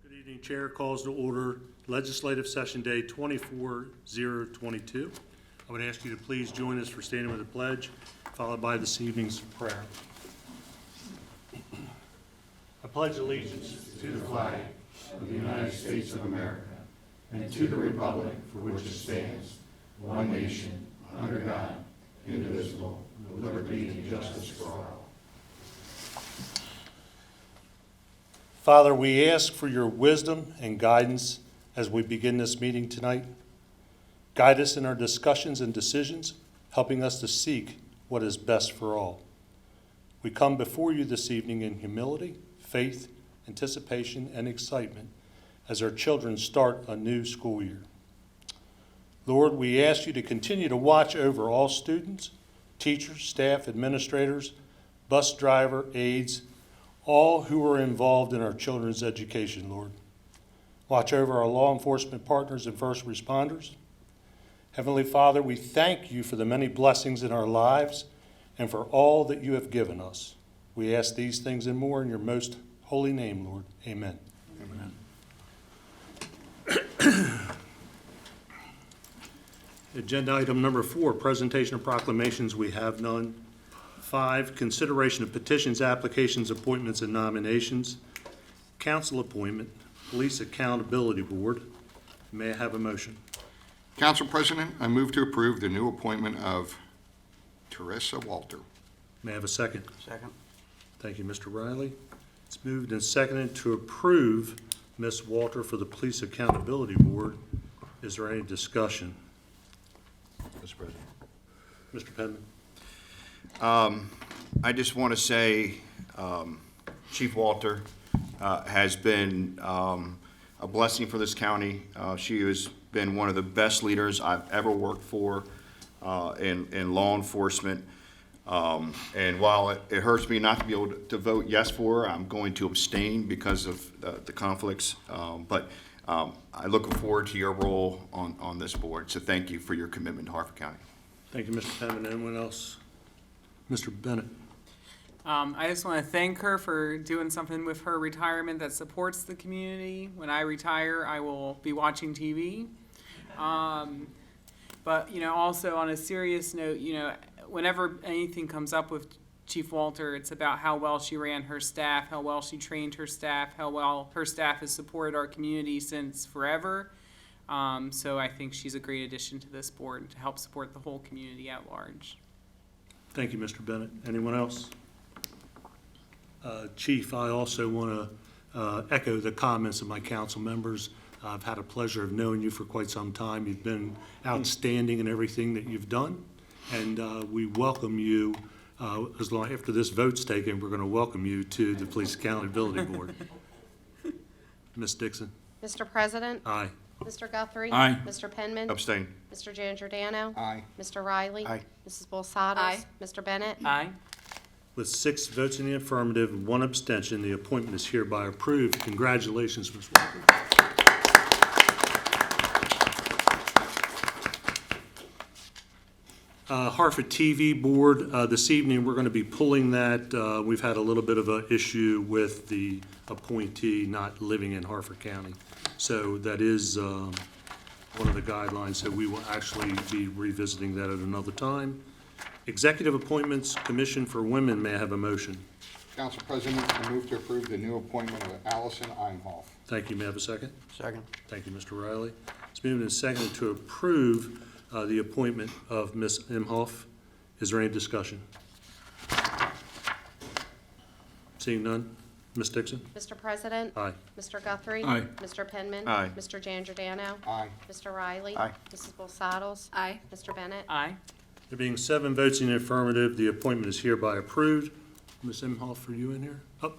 Good evening, Chair. Calls to order Legislative Session Day 24-022. I would ask you to please join us for standing with the pledge, followed by this evening's prayer. I pledge allegiance to the flag of the United States of America and to the republic for which it stands, one nation, under God, indivisible, with liberty and justice for all. Father, we ask for your wisdom and guidance as we begin this meeting tonight. Guide us in our discussions and decisions, helping us to seek what is best for all. We come before you this evening in humility, faith, anticipation, and excitement as our children start a new school year. Lord, we ask you to continue to watch over all students, teachers, staff, administrators, bus driver, aides, all who are involved in our children's education, Lord. Watch over our law enforcement partners and first responders. Heavenly Father, we thank you for the many blessings in our lives and for all that you have given us. We ask these things and more in your most holy name, Lord. Amen. Amen. Agenda item number 4, presentation of proclamations. We have none. 5, consideration of petitions, applications, appointments, and nominations. Council appointment, Police Accountability Board. May I have a motion? Council President, I move to approve the new appointment of Teresa Walter. May I have a second? Second. Thank you, Mr. Riley. It's moved and seconded to approve Ms. Walter for the Police Accountability Board. Is there any discussion? Mr. President. Mr. Penman? I just want to say Chief Walter has been a blessing for this county. She has been one of the best leaders I've ever worked for in law enforcement. And while it hurts me not to be able to vote yes for her, I'm going to abstain because of the conflicts. But I look forward to your role on this board. So thank you for your commitment to Harford County. Thank you, Mr. Penman. Anyone else? Mr. Bennett? I just want to thank her for doing something with her retirement that supports the community. When I retire, I will be watching TV. But, also on a serious note, whenever anything comes up with Chief Walter, it's about how well she ran her staff, how well she trained her staff, how well her staff has supported our community since forever. So I think she's a great addition to this board to help support the whole community at large. Thank you, Mr. Bennett. Anyone else? Chief, I also want to echo the comments of my council members. I've had a pleasure of knowing you for quite some time. You've been outstanding in everything that you've done, and we welcome you. After this vote's taken, we're going to welcome you to the Police Accountability Board. Ms. Dixon? Mr. President? Aye. Mr. Guthrie? Aye. Mr. Penman? Abstain. Mr. Giangiordano? Aye. Mr. Riley? Aye. Mrs. Bolsados? Aye. Mr. Bennett? Aye. With 6 votes in the affirmative and 1 abstention, the appointment is hereby approved. Congratulations, Ms. Walker. Harford TV Board, this evening we're going to be pulling that. We've had a little bit of an issue with the appointee not living in Harford County. So that is one of the guidelines, so we will actually be revisiting that at another time. Executive Appointments, Commission for Women, may I have a motion? Council President, I move to approve the new appointment of Allison Einhoff. Thank you. May I have a second? Second. Thank you, Mr. Riley. It's moved and seconded to approve the appointment of Ms. Imhoff. Is there any discussion? Seeing none. Ms. Dixon? Mr. President? Aye. Mr. Guthrie? Aye. Mr. Penman? Aye. Mr. Giangiordano? Aye. Mr. Riley? Aye. Mrs. Bolsados? Aye. Mr. Bennett? Aye. There being 7 votes in the affirmative, the appointment is hereby approved. Ms. Imhoff, are you in here? Oh.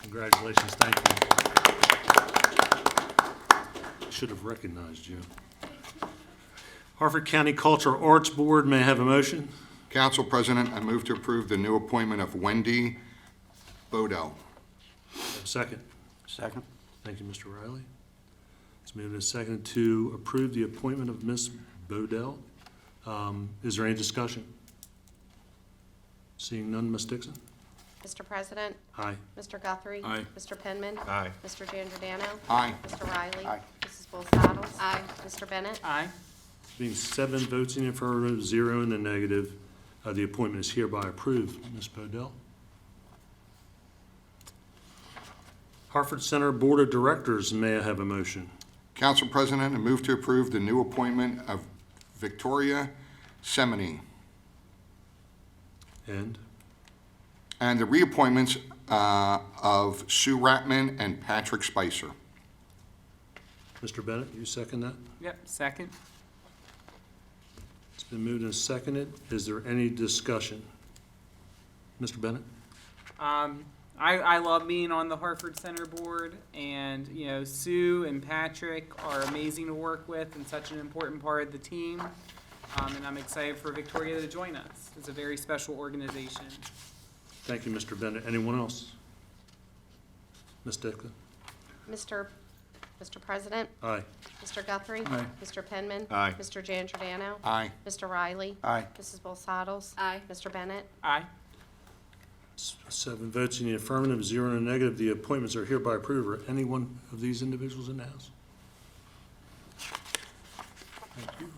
Congratulations. Thank you. I should have recognized you. Harford County Cultural Arts Board, may I have a motion? Council President, I move to approve the new appointment of Wendy Bodell. Have a second. Second. Thank you, Mr. Riley. It's moved and seconded to approve the appointment of Ms. Bodell. Is there any discussion? Seeing none, Ms. Dixon? Mr. President, Aye. Mr. Guthrie. Aye. Mr. Penman. Aye. Mr. Giangiordano. Aye. Mr. Riley. Aye. Mrs. Bolt Saddles. Aye. Mr. Bennett. Aye. Being 7 votes in the affirmative, 0 in the negative, the appointment is hereby approved. Ms. Podell. Harford Center Board of Directors, may I have a motion? Council President, I move to approve the new appointment of Victoria Semeny And and the reappointments of Sue Ratman and Patrick Spicer. Mr. Bennett, you second that? Yep, second. It's been moved and seconded. Is there any discussion? Mr. Bennett? I love being on the Harford Center Board, and, you know, Sue and Patrick are amazing to work with and such an important part of the team. And I'm excited for Victoria to join us. It's a very special organization. Thank you, Mr. Bennett. Anyone else? Ms. Dicklin? Mr. President, Aye. Mr. Guthrie. Aye. Mr. Penman. Aye. Mr. Giangiordano. Aye. Mr. Riley. Aye. Mrs. Bolt Saddles. Aye. Mr. Bennett. Aye. 7 votes in the affirmative, 0 in the negative. The appointments are hereby approved. Are any one of these individuals in the House? Thank you.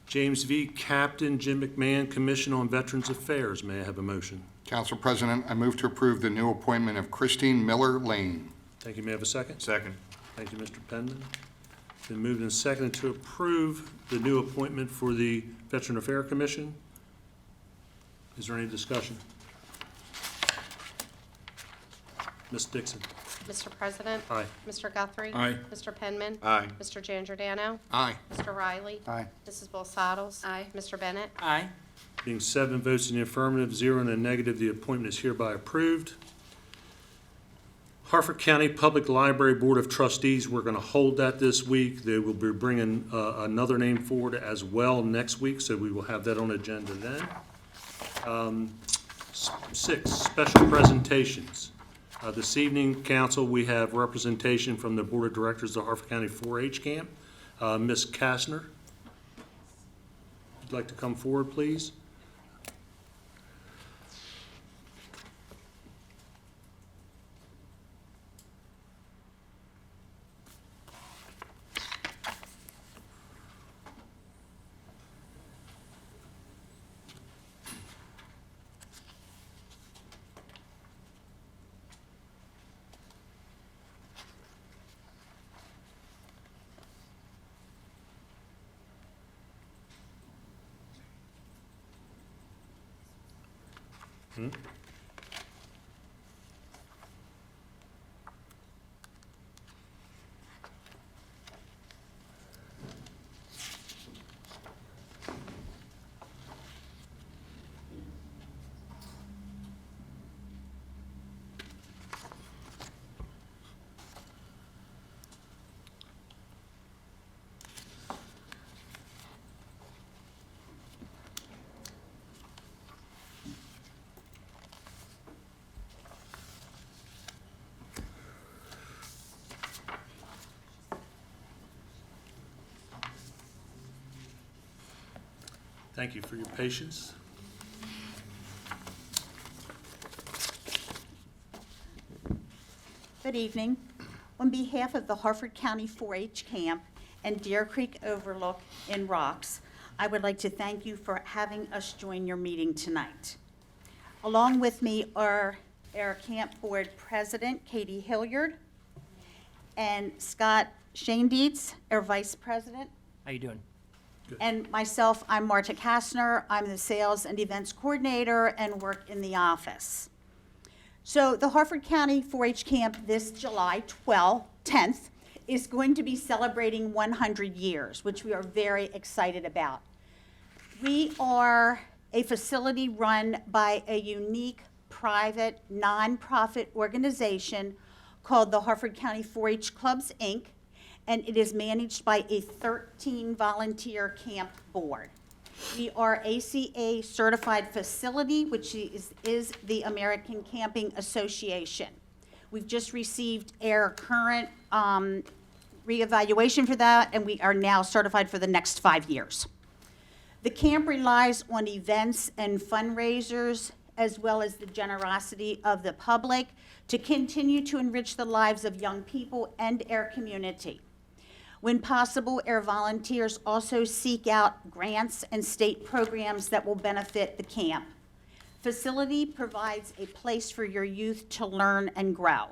James V. Captain, Jim McMahon, Commission on Veterans Affairs. May I have a motion? Council President, I move to approve the new appointment of Christine Miller Lane. Thank you. May I have a second? Second. Thank you, Mr. Penman. Been moved and seconded to approve the new appointment for the Veteran Affairs Commission. Is there any discussion? Ms. Dixon? Mr. President. Aye. Mr. Guthrie. Aye. Mr. Penman. Aye. Mr. Giangiordano. Aye. Mr. Riley. Aye. Mrs. Bolt Saddles. Aye. Mr. Bennett. Aye. Being 7 votes in the affirmative, 0 in the negative, the appointment is hereby approved. Harford County Public Library Board of Trustees, we're going to hold that this week. They will be bringing another name forward as well next week, so we will have that on agenda then. 6, special presentations. This evening, council, we have representation from the Board of Directors of the Harford County 4-H Camp. Ms. Kastner, if you'd like to come forward, please. Thank you for your patience. Good evening. On behalf of the Harford County 4-H Camp and Deer Creek Overlook in Rocks, I would like to thank you for having us join your meeting tonight. Along with me are our Camp Board President, Katie Hilliard, and Scott Shaindietz, our Vice President. How you doing? And myself, I'm Marta Kastner. I'm the Sales and Events Coordinator and work in the office. So the Harford County 4-H Camp this July 10th is going to be celebrating 100 years, which we are very excited about. We are a facility run by a unique private nonprofit organization called the Harford County 4-H Clubs, Inc., and it is managed by a 13-volunteer camp board. We are ACA certified facility, which is the American Camping Association. We've just received our current reevaluation for that, and we are now certified for the next 5 years. The camp relies on events and fundraisers as well as the generosity of the public to continue to enrich the lives of young people and our community. When possible, our volunteers also seek out grants and state programs that will benefit the camp. Facility provides a place for your youth to learn and grow.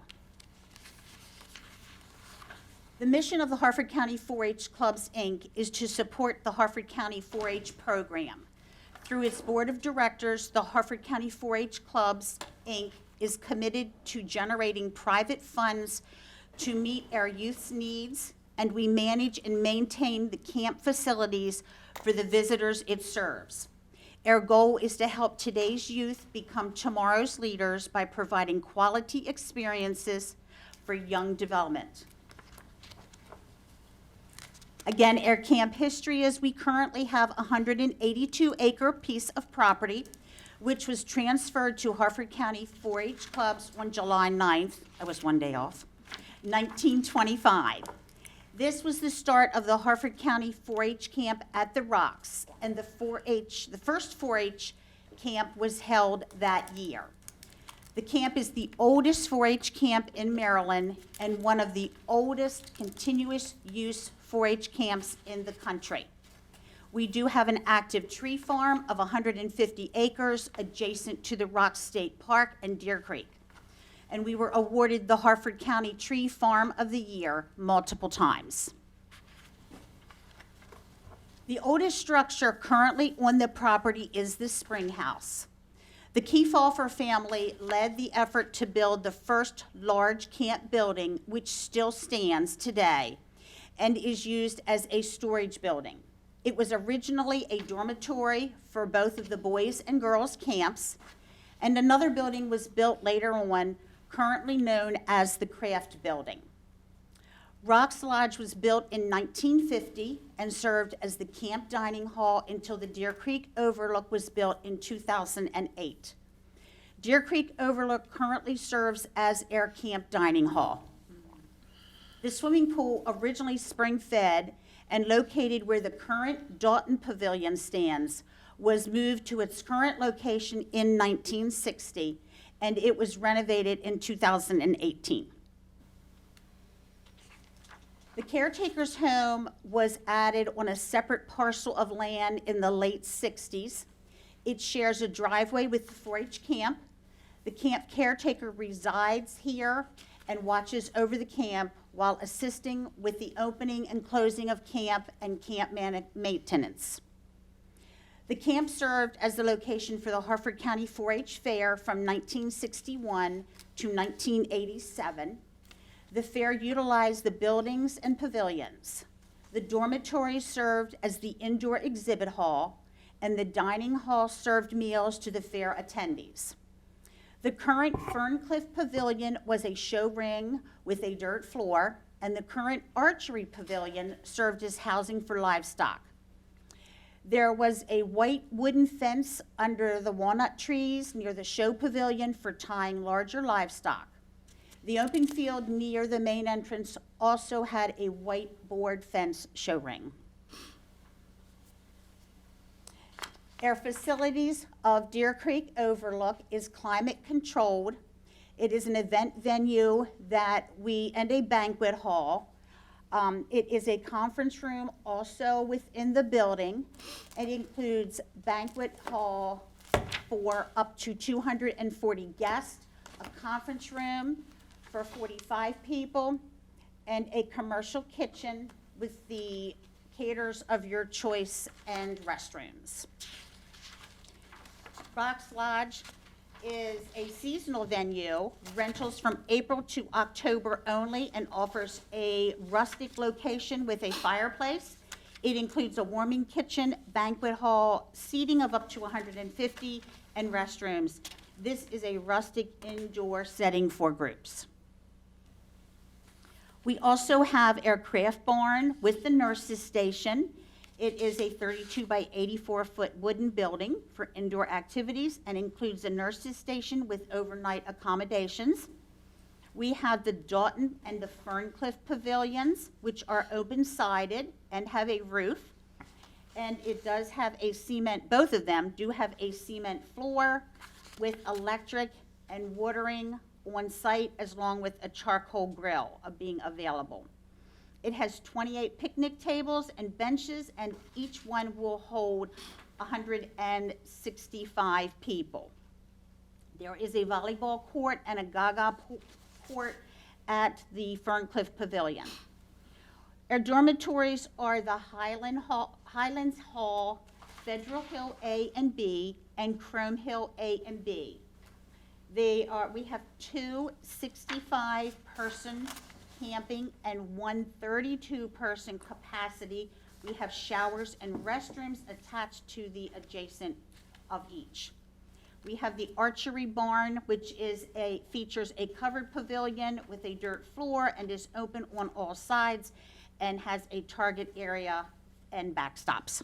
The mission of the Harford County 4-H Clubs, Inc. is to support the Harford County 4-H program. Through its board of directors, the Harford County 4-H Clubs, Inc. is committed to generating private funds to meet our youth's needs, and we manage and maintain the camp facilities for the visitors it serves. Our goal is to help today's youth become tomorrow's leaders by providing quality experiences for young development. Again, our camp history is we currently have a 182-acre piece of property, which was transferred to Harford County 4-H Clubs on July 9th, I was one day off, 1925. This was the start of the Harford County 4-H camp at the Rocks, and the first 4-H camp was held that year. The camp is the oldest 4-H camp in Maryland and one of the oldest continuous use 4-H camps in the country. We do have an active tree farm of 150 acres adjacent to the Rock State Park and Deer Creek. And we were awarded the Harford County Tree Farm of the Year multiple times. The oldest structure currently on the property is the spring house. The Kefauver family led the effort to build the first large camp building, which still stands today and is used as a storage building. It was originally a dormitory for both of the boys and girls camps, and another building was built later on, currently known as the Craft Building. Rocks Lodge was built in 1950 and served as the camp dining hall until the Deer Creek Overlook was built in 2008. Deer Creek Overlook currently serves as our camp dining hall. The swimming pool, originally spring-fed and located where the current Dalton Pavilion stands, was moved to its current location in 1960, and it was renovated in 2018. The caretaker's home was added on a separate parcel of land in the late 60s. It shares a driveway with the 4-H camp. The camp caretaker resides here and watches over the camp while assisting with the opening and closing of camp and camp maintenance. The camp served as the location for the Harford County 4-H Fair from 1961 to 1987. The fair utilized the buildings and pavilions. The dormitory served as the indoor exhibit hall, and the dining hall served meals to the fair attendees. The current Ferncliff Pavilion was a show ring with a dirt floor, and the current archery pavilion served as housing for livestock. There was a white wooden fence under the walnut trees near the show pavilion for tying larger livestock. The open field near the main entrance also had a white board fence show ring. Our facilities of Deer Creek Overlook is climate controlled. It is an event venue and a banquet hall. It is a conference room also within the building. It includes banquet hall for up to 240 guests, a conference room for 45 people, and a commercial kitchen with the caterers of your choice and restrooms. Rocks Lodge is a seasonal venue, rentals from April to October only, and offers a rustic location with a fireplace. It includes a warming kitchen, banquet hall, seating of up to 150, and restrooms. This is a rustic indoor setting for groups. We also have our craft barn with the nurses station. It is a 32 by 84-foot wooden building for indoor activities and includes a nurses station with overnight accommodations. We have the Dalton and the Ferncliff pavilions, which are open-sided and have a roof. And it does have a cement, both of them do have a cement floor, with electric and watering on site, as long with a charcoal grill being available. It has 28 picnic tables and benches, and each one will hold 165 people. There is a volleyball court and a gaga court at the Ferncliff Pavilion. Our dormitories are the Highlands Hall, Federal Hill A and B, and Chrome Hill A and B. We have two 65-person camping and one 32-person capacity. We have showers and restrooms attached to the adjacent of each. We have the archery barn, which features a covered pavilion with a dirt floor and is open on all sides and has a target area and backstops.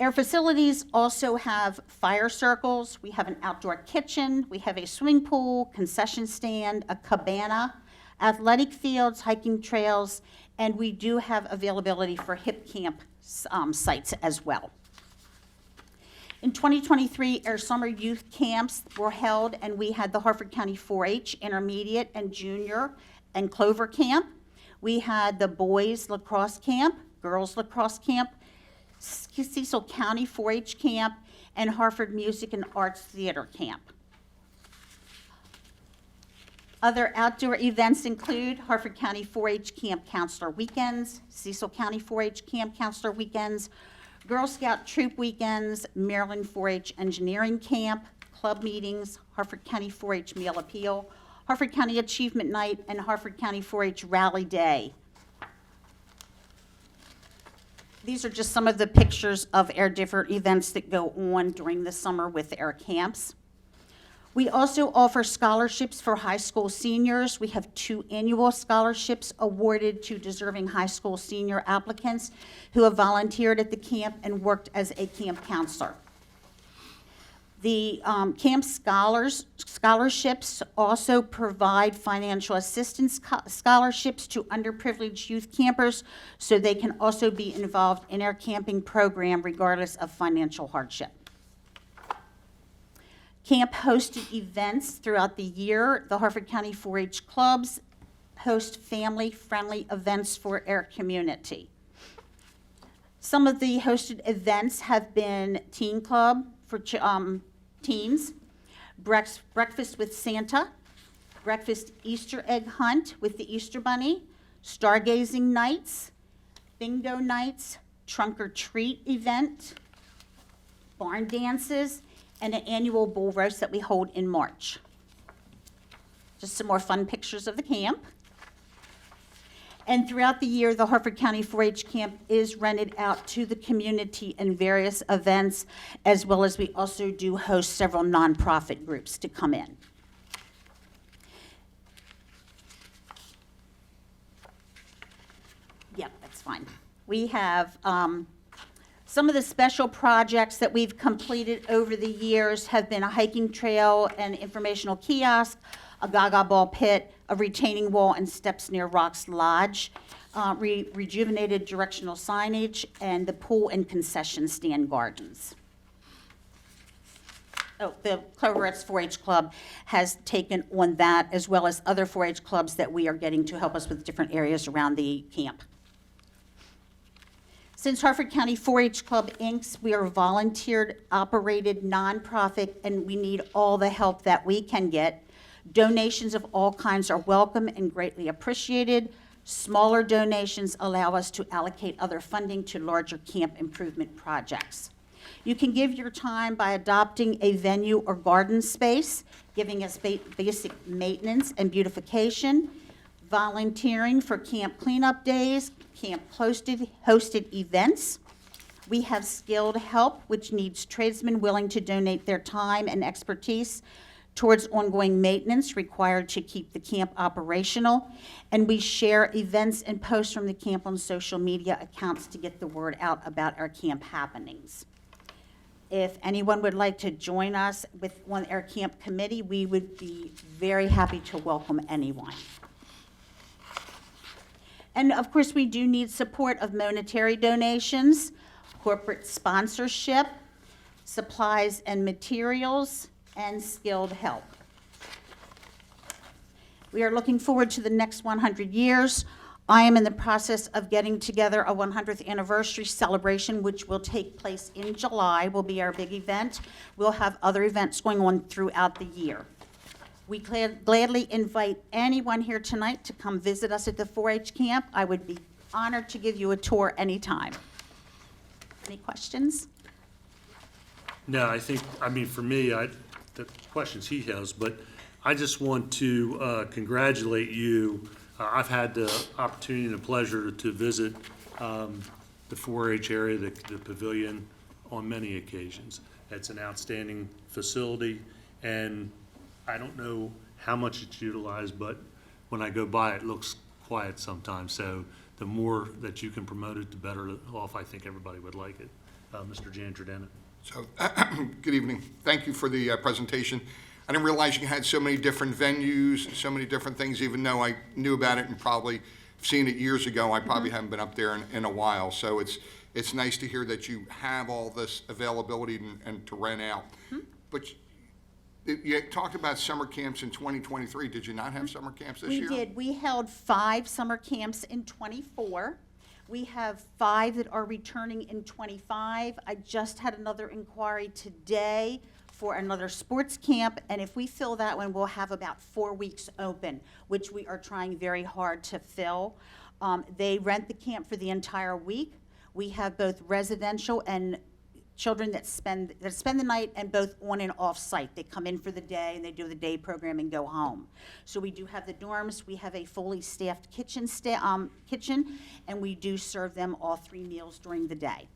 Our facilities also have fire circles. We have an outdoor kitchen. We have a swimming pool, concession stand, a cabana, athletic fields, hiking trails, and we do have availability for hip camp sites as well. In 2023, our summer youth camps were held, and we had the Harford County 4-H Intermediate and Junior and Clover Camp. We had the boys lacrosse camp, girls lacrosse camp, Cecil County 4-H camp, and Harford Music and Arts Theater camp. Other outdoor events include Harford County 4-H Camp Counselor Weekends, Cecil County 4-H Camp Counselor Weekends, Girl Scout Troop Weekends, Maryland 4-H Engineering Camp, club meetings, Harford County 4-H Meal Appeal, Harford County Achievement Night, and Harford County 4-H Rally Day. These are just some of the pictures of our different events that go on during the summer with our camps. We also offer scholarships for high school seniors. We have 2 annual scholarships awarded to deserving high school senior applicants who have volunteered at the camp and worked as a camp counselor. The camp scholarships also provide financial assistance scholarships to underprivileged youth campers, so they can also be involved in our camping program regardless of financial hardship. Camp hosted events throughout the year. The Harford County 4-H clubs host family-friendly events for our community. Some of the hosted events have been Teen Club for teens, Breakfast with Santa, Breakfast Easter Egg Hunt with the Easter Bunny, Stargazing Nights, Bingo Nights, Trunk or Treat event, barn dances, and an annual bull roast that we hold in March. Just some more fun pictures of the camp. And throughout the year, the Harford County 4-H camp is rented out to the community in various events, as well as we also do host several nonprofit groups to come in. Yep, that's fine. We have some of the special projects that we've completed over the years have been a hiking trail and informational kiosk, a gaga ball pit, a retaining wall and steps near Rocks Lodge, rejuvenated directional signage, and the pool and concession stand gardens. Oh, the Cloverettes 4-H Club has taken on that, as well as other 4-H clubs that we are getting to help us with different areas around the camp. Since Harford County 4-H Club Inc., we are a volunteer-operated nonprofit, and we need all the help that we can get. Donations of all kinds are welcome and greatly appreciated. Smaller donations allow us to allocate other funding to larger camp improvement projects. You can give your time by adopting a venue or garden space, giving us basic maintenance and beautification, volunteering for camp cleanup days, camp hosted events. We have skilled help, which needs tradesmen willing to donate their time and expertise towards ongoing maintenance required to keep the camp operational. And we share events and posts from the camp on social media accounts to get the word out about our camp happenings. If anyone would like to join us on our camp committee, we would be very happy to welcome anyone. And of course, we do need support of monetary donations, corporate sponsorship, supplies and materials, and skilled help. We are looking forward to the next 100 years. I am in the process of getting together a 100th anniversary celebration, which will take place in July, will be our big event. We'll have other events going on throughout the year. We gladly invite anyone here tonight to come visit us at the 4-H camp. I would be honored to give you a tour anytime. Any questions? No, I think, I mean, for me, the questions he has, but I just want to congratulate you. I've had the opportunity and the pleasure to visit the 4-H area, the pavilion, on many occasions. It's an outstanding facility, and I don't know how much it's utilized, but when I go by, it looks quiet sometimes. So the more that you can promote it, the better off I think everybody would like it. Mr. Giangiordano. So, good evening. Thank you for the presentation. I didn't realize you had so many different venues, so many different things, even though I knew about it and probably seen it years ago. I probably haven't been up there in a while. So it's nice to hear that you have all this availability and to rent out. But you talked about summer camps in 2023. Did you not have summer camps this year? We did. We held 5 summer camps in '24. We have 5 that are returning in '25. I just had another inquiry today for another sports camp, and if we fill that one, we'll have about 4 weeks open, which we are trying very hard to fill. They rent the camp for the entire week. We have both residential and children that spend the night, and both on and off site. They come in for the day and they do the day program and go home. So we do have the dorms. We have a fully staffed kitchen, and we do serve them all 3 meals during the day.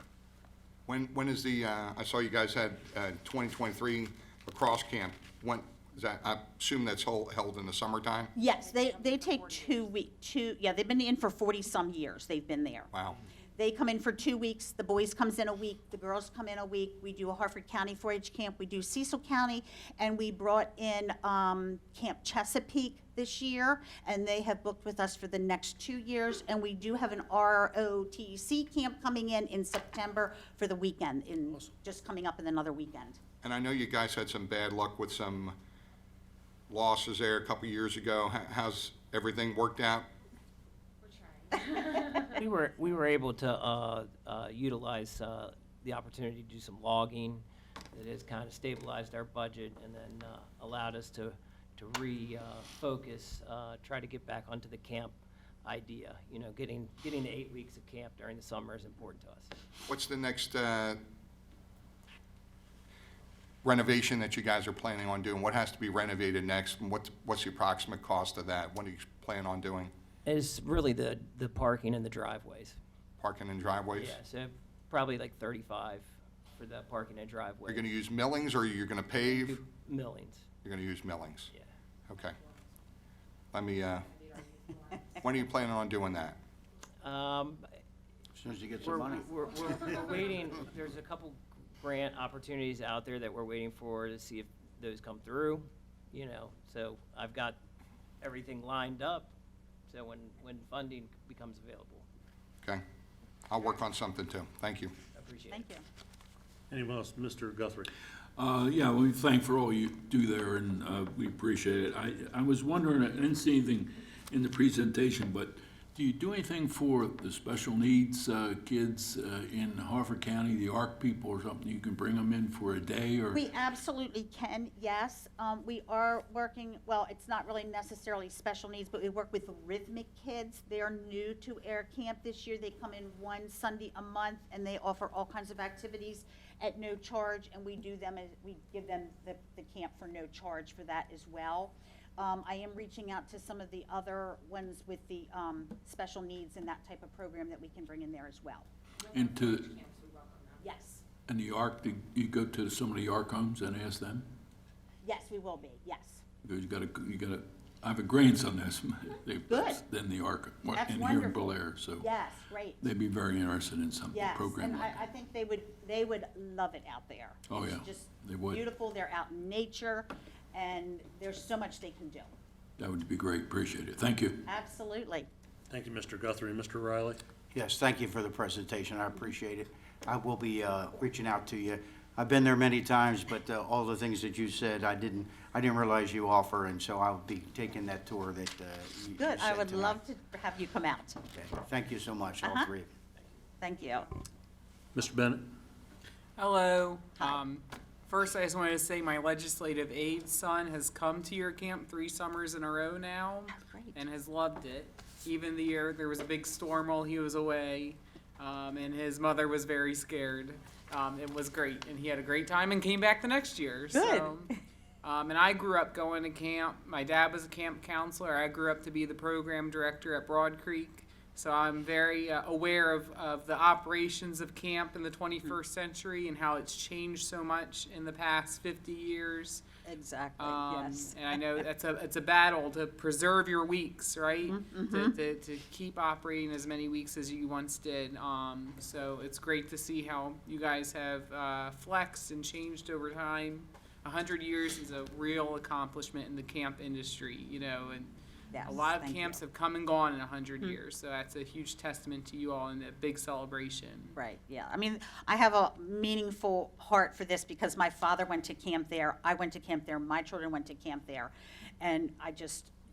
When is the, I saw you guys had 2023 lacrosse camp. When is that? I assume that's held in the summertime? Yes, they take 2 weeks. They've been in for 40-some years. They've been there. Wow. They come in for 2 weeks. The boys comes in a week. The girls come in a week. We do a Harford County 4-H camp. We do Cecil County, and we brought in Camp Chesapeake this year, and they have booked with us for the next 2 years. And we do have an ROTC camp coming in September for the weekend, just coming up in another weekend. And I know you guys had some bad luck with some losses there a couple years ago. How's everything worked out? We were able to utilize the opportunity to do some logging that has kind of stabilized our budget and then allowed us to refocus, try to get back onto the camp idea. You know, getting the 8 weeks of camp during the summer is important to us. What's the next renovation that you guys are planning on doing? What has to be renovated next, and what's the approximate cost of that? What do you plan on doing? It's really the parking and the driveways. Parking and driveways? Yeah, so probably like 35 for the parking and driveway. You're going to use millings, or you're going to pave? Millings. You're going to use millings? Yeah. Okay. Let me, when are you planning on doing that? As soon as you get some money. We're waiting. There's a couple grant opportunities out there that we're waiting for to see if those come through. You know, so I've got everything lined up. So when funding becomes available. Okay. I'll work on something too. Thank you. I appreciate it. Thank you. Anyone else? Mr. Guthrie. Yeah, we thank for all you do there, and we appreciate it. I was wondering, I didn't see anything in the presentation, but do you do anything for the special needs kids in Harford County, the ARC people or something? You can bring them in for a day, or? We absolutely can, yes. We are working, well, it's not really necessarily special needs, but we work with rhythmic kids. They are new to Air Camp this year. They come in 1 Sunday a month, and they offer all kinds of activities at no charge, and we give them the camp for no charge for that as well. I am reaching out to some of the other ones with the special needs and that type of program that we can bring in there as well. And Yes, and the ARC, do you go to some of the ARC homes and ask them? yes, we will be, yes. Because you gotta, I have a grandson that's Good. in the ARC, That's in here in wonderful. Bel Air, so Yes, great. they'd be very interested in some Yes, program and like I that. think they would love it out there. Oh, yeah, It's just they would. beautiful, they're out in nature, and there's so much they can do. That would be great, appreciate it. Thank you. Absolutely. Thank you, Mr. Guthrie. Mr. Riley? Yes, thank you for the presentation. I appreciate it. I will be reaching out to you. I've been there many times, but all the things that you said, I didn't realize you offer, and so I'll be taking that tour that you Good, I said would tonight. love to have you come out. Okay. Thank you so much, all Uh-huh. three of you. Thank you. Mr. Bennett? Hello. Hi. First, I just wanted to say my legislative aide son has come to your camp 3 summers in a row now. Oh, great. And has loved it. Even the year there was a big storm while he was away, and his mother was very scared. It was great, and he had a great time and came back the next year. Good. So, and I grew up going to camp. My dad was a camp counselor. I grew up to be the program director at Broad Creek. So I'm very aware of the operations of camp in the 21st century and how it's changed so much in the past 50 years. Exactly, yes. And I know it's a battle to preserve your weeks, right? Mm-hmm, To keep operating as many weeks as you once did. So it's great to see how you guys have flexed and changed over time. 100 years is a real accomplishment in the camp industry, you know, and Yes, a lot of thank camps you. have come and gone in 100 years. So that's a huge testament to you all and a big celebration. Right, yeah. I mean, I have a meaningful heart for this because my father went to camp there, I went to camp there, my children went to camp there. And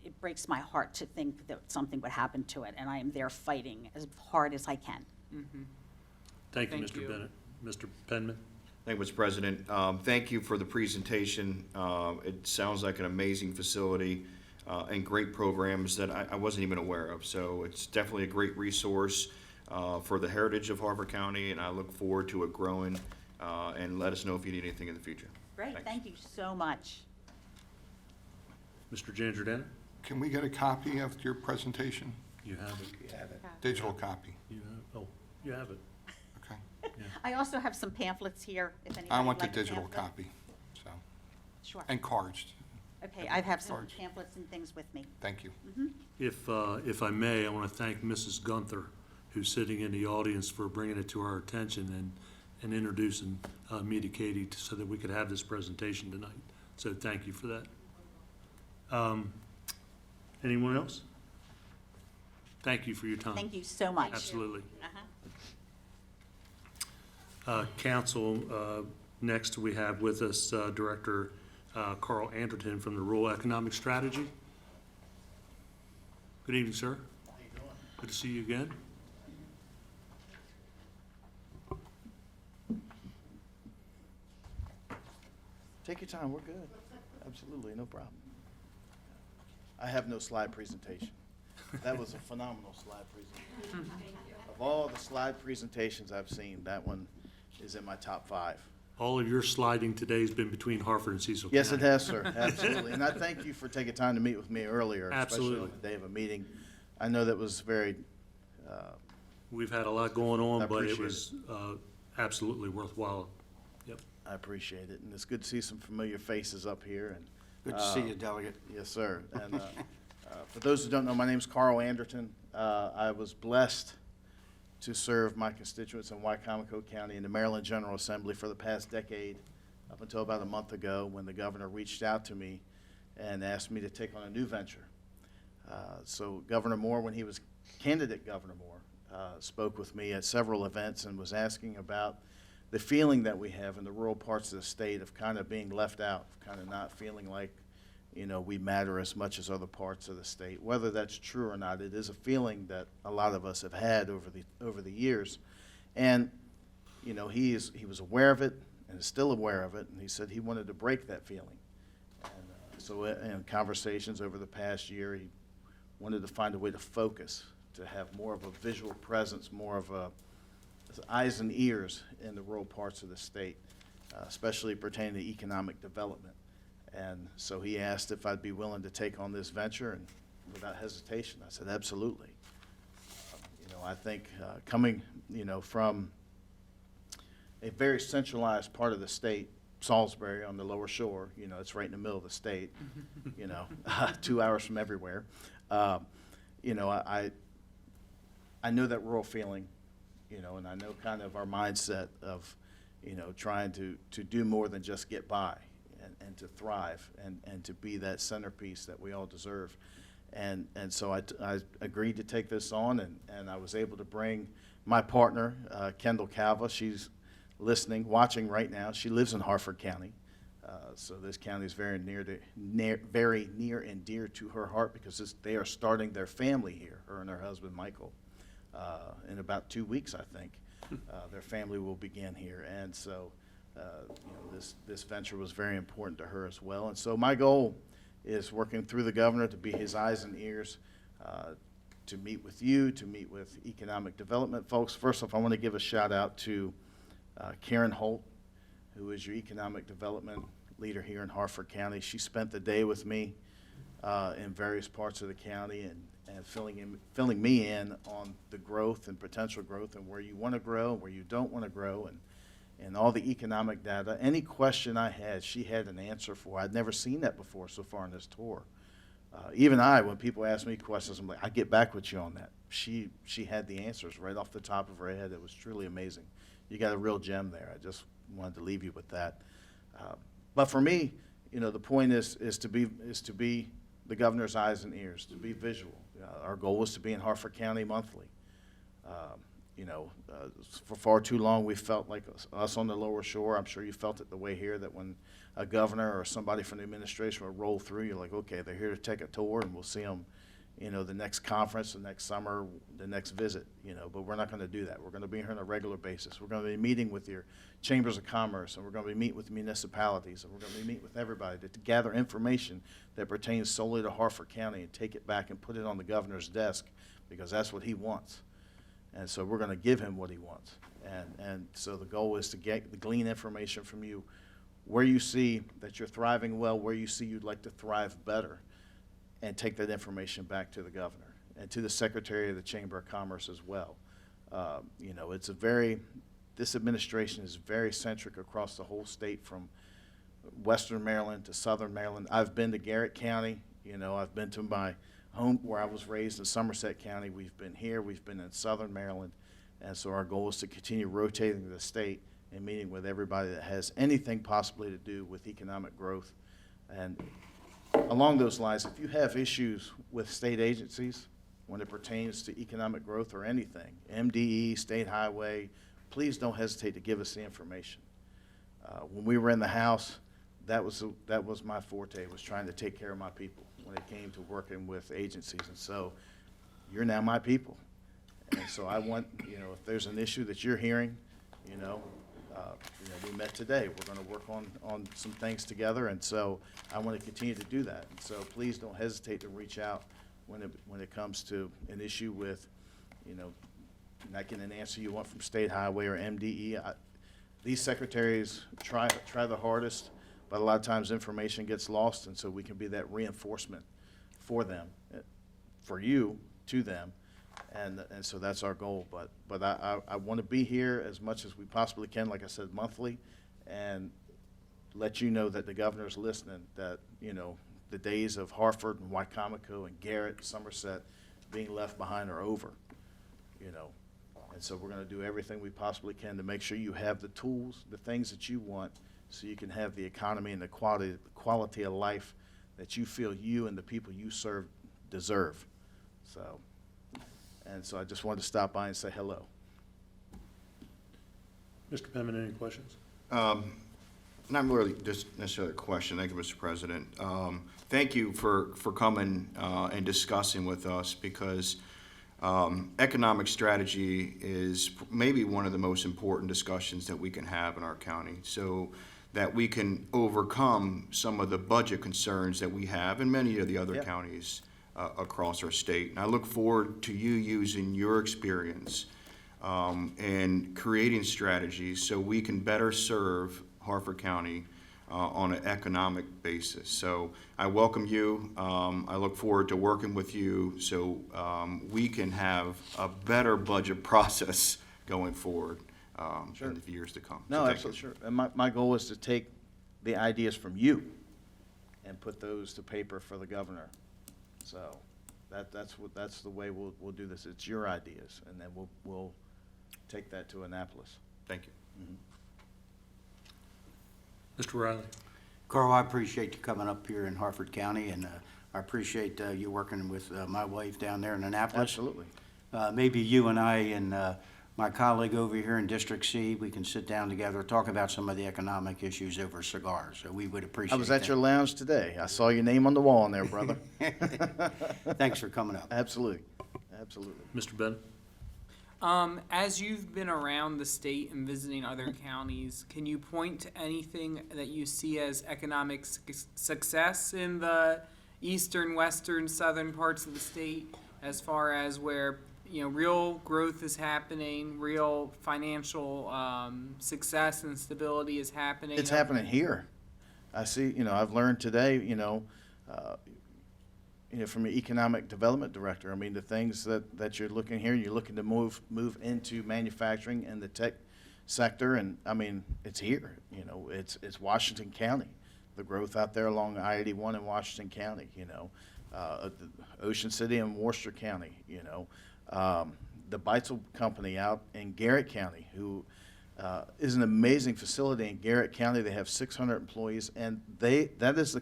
it breaks my heart to think that something would happen to it, and I am there fighting as hard as I can. Thank you, Thank Mr. you. Bennett. Mr. Penman? Thank you, Mr. President. Thank you for the presentation. It sounds like an amazing facility and great programs that I wasn't even aware of. So it's definitely a great resource for the heritage of Harford County, and I look forward to it growing. And let us know if you need anything in the future. Great, Thanks. thank you so much. Mr. Giangiordano? Can we get a copy of your presentation? You have it. Digital copy, You have it. okay? I also have some pamphlets here, if anybody I would want the like a digital pamphlet. copy, so, Sure. and cards, Okay, I have some cards. pamphlets and things with me. thank you. If I may, I want to thank Mrs. Gunther, who's sitting in the audience, for bringing it to our attention and introducing me to Katie so that we could have this presentation tonight. So thank you for that. Anyone else? Thank you for your time. Thank you so much. Absolutely. Uh-huh. Council, next we have with us Director Carl Anderton from the Rural Economic Strategy. Good evening, sir. How you doing? Good to see you again. Take your time, we're good. Absolutely, no problem. I have no slide presentation. That was a phenomenal slide presentation. Of all the slide presentations I've seen, that one is in my top 5. All of your sliding today has been between Harford and Cecil County. Yes, it has, sir, absolutely. And I thank you for taking time to meet with me earlier, especially Absolutely. on the day of a meeting. I know that was very, We've had a lot going on, I but it appreciate was absolutely worthwhile. Yep. I appreciate it. And it's good to see some familiar faces up here. And Good to see you, Delegate. Yes, sir. And for those who don't know, my name's Carl Anderton. I was blessed to serve my constituents in Wycomico County in the Maryland General Assembly for the past decade, up until about a month ago when the governor reached out to me and asked me to take on a new venture. So Governor Moore, when he was candidate Governor Moore, spoke with me at several events and was asking about the feeling that we have in the rural parts of the state of kind of being left out, kind of not feeling like, you know, we matter as much as other parts of the state. Whether that's true or not, it is a feeling that a lot of us have had over the years. And, you know, he was aware of it and is still aware of it, and he said he wanted to break that feeling. And so in conversations over the past year, he wanted to find a way to focus, to have more of a visual presence, more of a eyes and ears in the rural parts of the state, especially pertaining to economic development. And so he asked if I'd be willing to take on this venture, and without hesitation, I said, absolutely. You know, I think coming, you know, from a very centralized part of the state, Salisbury on the lower shore, you know, it's right in the middle of the state, you know, 2 hours from everywhere. You know, I know that rural feeling, you know, and I know kind of our mindset of, you know, trying to do more than just get by and to thrive and to be that centerpiece that we all deserve. And so I agreed to take this on, and I was able to bring my partner, Kendall Calva. She's listening, watching right now. She lives in Harford County. So this county is very very near and dear to her heart because they are starting their family here, her and her husband, Michael. In about 2 weeks, I think, their family will begin here. And so, this venture was very important to her as well. And so my goal is working through the governor to be his eyes and ears, to meet with you, to meet with economic development folks. First off, I want to give a shout out to Karen Holt, who is your economic development leader here in Harford County. She spent the day with me in various parts of the county and filling me in on the growth and potential growth and where you want to grow, where you don't want to grow, and all the economic data. Any question I had, she had an answer for. I'd never seen that before so far in this tour. Even when people ask me questions, I'm like, I get back with you on that. She had the answers right off the top of her head. It was truly amazing. You got a real gem there. I just wanted to leave you with that. But for me, the point is to be the governor's eyes and ears, to be visual. Our goal was to be in Harford County monthly. For far too long, we felt like us on the lower shore. I'm sure you felt it the way here, that when a governor or somebody from the administration would roll through, you're like, okay, they're here to take a tour, and we'll see them, the next conference, the next summer, the next visit, but we're not going to do that. We're going to be here on a regular basis. We're going to be meeting with your chambers of commerce, and we're going to be meeting with municipalities, and we're going to be meeting with everybody to gather information that pertains solely to Harford County and take it back and put it on the governor's desk, because that's what he wants. And so we're going to give him what he wants. And so the goal is to glean information from you where you see that you're thriving well, where you see you'd like to thrive better, and take that information back to the governor and to the Secretary of the Chamber of Commerce as well. This administration is very centric across the whole state, from western Maryland to southern Maryland. I've been to Garrett County. I've been to my home where I was raised in Somerset County. We've been here. We've been in southern Maryland. And so our goal is to continue rotating the state and meeting with everybody that has anything possibly to do with economic growth. And along those lines, if you have issues with state agencies when it pertains to economic growth or anything, MDE, State Highway, please don't hesitate to give us the information. When we were in the House, that was my forte, was trying to take care of my people when it came to working with agencies. And so you're now my people. And so I want, if there's an issue that you're hearing, we met today. We're going to work on some things together, and so I want to continue to do that. And so please don't hesitate to reach out when it comes to an issue with, not getting an answer you want from State Highway or MDE. These secretaries try the hardest, but a lot of times information gets lost, and so we can be that reinforcement for them, for you, to them. And so that's our goal. But I want to be here as much as we possibly can, like I said, monthly, and let you know that the governor's listening, that, the days of Harford and Wycomico and Garrett and Somerset being left behind are over, And so we're going to do everything we possibly can to make sure you have the tools, the things that you want, so you can have the economy and the quality of life that you feel you and the people you serve deserve. And so I just wanted to stop by and say hello. Mr. Penman, any questions? Not really just necessarily a question. Thank you, Mr. President. Thank you for coming and discussing with us, because economic strategy is maybe one of the most important discussions that we can have in our county, so that we can overcome some of the budget concerns that we have in many of the other counties across our state. And I look forward to you using your experience and creating strategies so we can better serve Harford County on an economic basis. So I welcome you. I look forward to working with you so we can have a better budget process going forward in the years to come. No, So absolutely, sure. And my goal is to take the ideas from you and put those to paper for the governor. So that's the way we'll do this. It's your ideas, and then we'll take that to Annapolis. Thank you. Mr. Riley? Carl, I appreciate you coming up here in Harford County, and I appreciate you working with my wife down there in Annapolis. Absolutely. Maybe you and I and my colleague over here in District C, we can sit down together, talk about some of the economic issues over cigars, so we would appreciate I that. was at your lounge today. I saw your name on the wall in there, brother. Thanks for coming up. Absolutely, absolutely. Mr. Ben? As you've been around the state and visiting other counties, can you point to anything that you see as economic success in the eastern, western, southern parts of the state, as far as where, you know, real growth is happening, real financial success and stability is happening? It's happening here. I see, I've learned today, from your economic development director, I mean, the things that you're looking here, you're looking to move into manufacturing and the tech sector, and I mean, it's here, it's Washington County, the growth out there along I-81 in Washington County, Ocean City and Worcester County, the Beitzel Company out in Garrett County, who is an amazing facility in Garrett County. They have 600 employees, and that is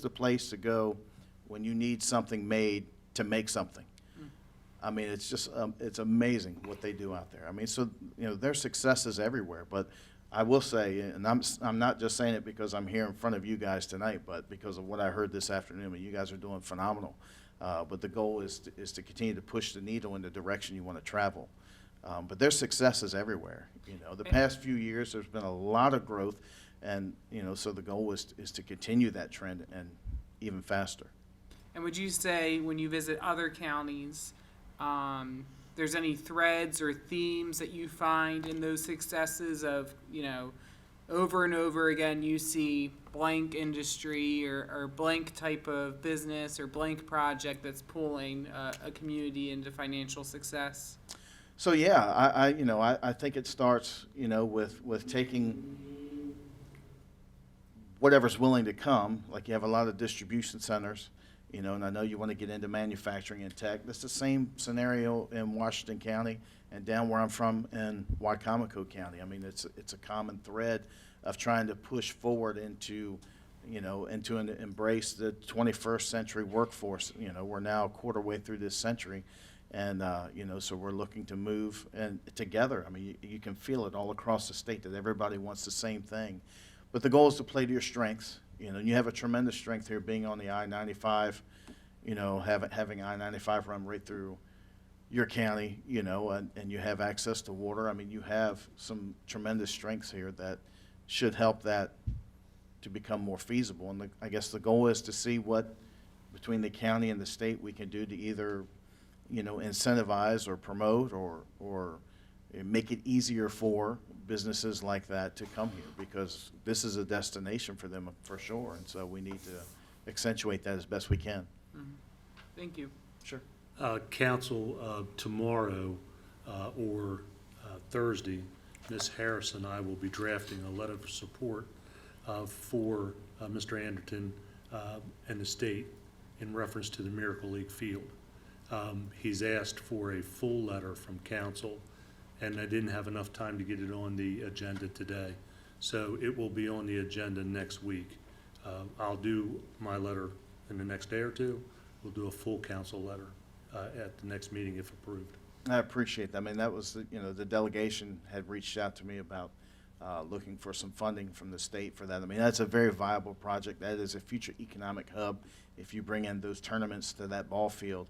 the place to go when you need something made to make something. I mean, it's just it's amazing what they do out there. I mean, so there's successes everywhere. But I will say, and I'm not just saying it because I'm here in front of you guys tonight, but because of what I heard this afternoon. I mean, you guys are doing phenomenal. But the goal is to continue to push the needle in the direction you want to travel. But there's successes everywhere. The past few years there's been a lot of growth, and so the goal is to continue that trend and even faster. And would you say when you visit other counties, there's any threads or themes that you find in those successes of, over and over again you see blank industry or blank type of business or blank project that's pulling a community into financial success? So yeah, I think it starts, with taking whatever's willing to come. Like you have a lot of distribution centers, and I know you want to get into manufacturing and tech. That's the same scenario in Washington County and down where I'm from in Wycomico County. I mean, it's a common thread of trying to push forward into embrace the 21st century workforce. We're now a quarter way through this century. And, so we're looking to move and together. I mean, you can feel it all across the state that everybody wants the same thing. But the goal is to play to your strengths. You have a tremendous strength here being on the I-95, having I-95 run right through your county, and you have access to water. I mean, you have some tremendous strengths here that should help that to become more feasible. And I guess the goal is to see what, between the county and the state, we can do to either incentivize or promote or make it easier for businesses like that to come here, because this is a destination for them for sure, and so we need to accentuate that as best we can. Mm-hmm. Thank you. Sure. Council, tomorrow or Thursday, Ms. Harris and I will be drafting a letter of support for Mr. Anderton and the state in reference to the Miracle League field. He's asked for a full letter from council, and I didn't have enough time to get it on the agenda today. So it will be on the agenda next week. I'll do my letter in the next day or two. We'll do a full council letter at the next meeting if approved. I appreciate that. I mean, that was, the delegation had reached out to me about looking for some funding from the state for that. I mean, that's a very viable project. That is a future economic hub if you bring in those tournaments to that ball field.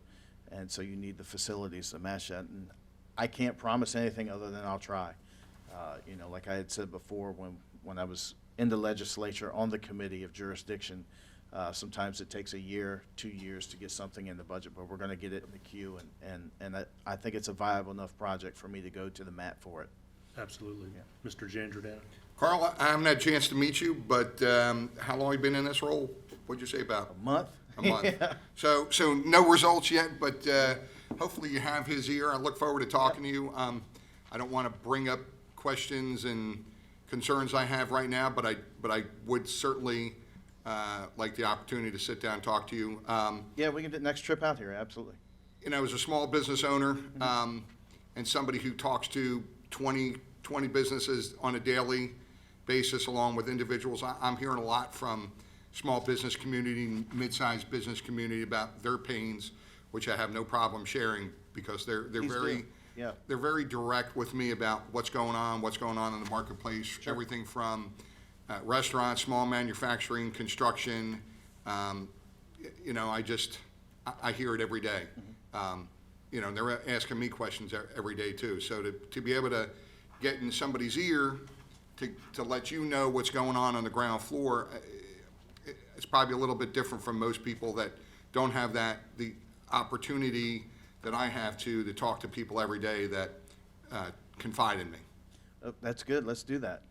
And so you need the facilities to match that. And I can't promise anything other than I'll try. Like I had said before, when I was in the legislature on the committee of jurisdiction, sometimes it takes a year, 2 years to get something in the budget, but we're going to get it in the queue. And I think it's a viable enough project for me to go to the mat for it. Absolutely. Yeah. Mr. Jandrodano? Carl, I haven't had a chance to meet you, but how long have you been in this role? What'd you say about? A month? A month. Yeah. So no results yet, but hopefully you have his ear. I look forward to talking to you. I don't want to bring up questions and concerns I have right now, but I would certainly like the opportunity to sit down and talk to you. Yeah, we can do next trip out here, absolutely. As a small business owner and somebody who talks to 20 businesses on a daily basis along with individuals, I'm hearing a lot from small business community, mid-sized business community about their pains, which I have no problem sharing because they're Please very do. Yeah. They're very direct with me about what's going on in the marketplace, everything from restaurants, small manufacturing, construction. You know, I hear it every day. You know, and they're asking me questions every day too. So to be able to get in somebody's ear to let you know what's going on the ground floor, it's probably a little bit different from most people that don't have the opportunity that I have to talk to people every day that confide in me. That's good, let's do that.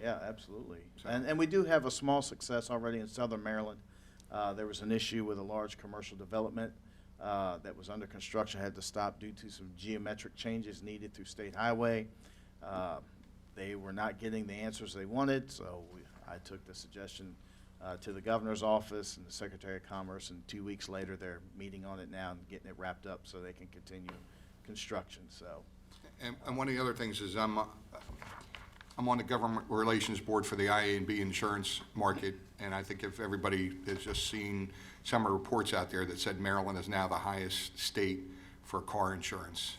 Yeah, absolutely. And we do have a small success already in Southern Maryland. There was an issue with a large commercial development that was under construction, had to stop due to some geometric changes needed through State Highway. They were not getting the answers they wanted, so I took the suggestion to the governor's office and the Secretary of Commerce, and 2 weeks later, they're meeting on it now and getting it wrapped up so they can continue construction, so. And one of the other things is I'm on the government relations board for the IA&B insurance market, and I think if everybody has just seen some of the reports out there that said Maryland is now the highest state for car insurance.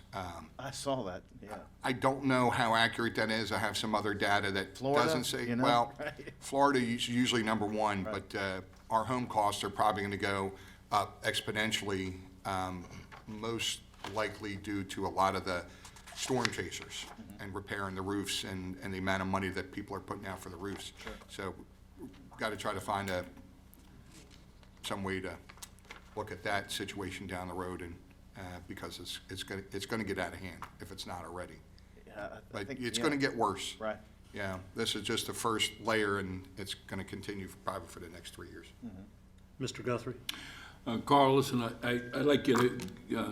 I saw that, yeah. I don't know how accurate that is. I have some other data that Florida, doesn't say, you know, well, right. Florida is usually number one, Right. but our home costs are probably gonna go up exponentially, most likely due to a lot of the storm chasers and repairing the roofs and the amount of money that people are putting out for the roofs. So we've got to try to find some way to look at that situation down the road, and because it's going to get out of hand if it's not already. Yeah, I But think, it's yeah. going to get worse. Right. Yeah, this is just the first layer, and it's going to continue probably for the next 3 years. Mr. Guthrie? Carl, listen, I'd like you to,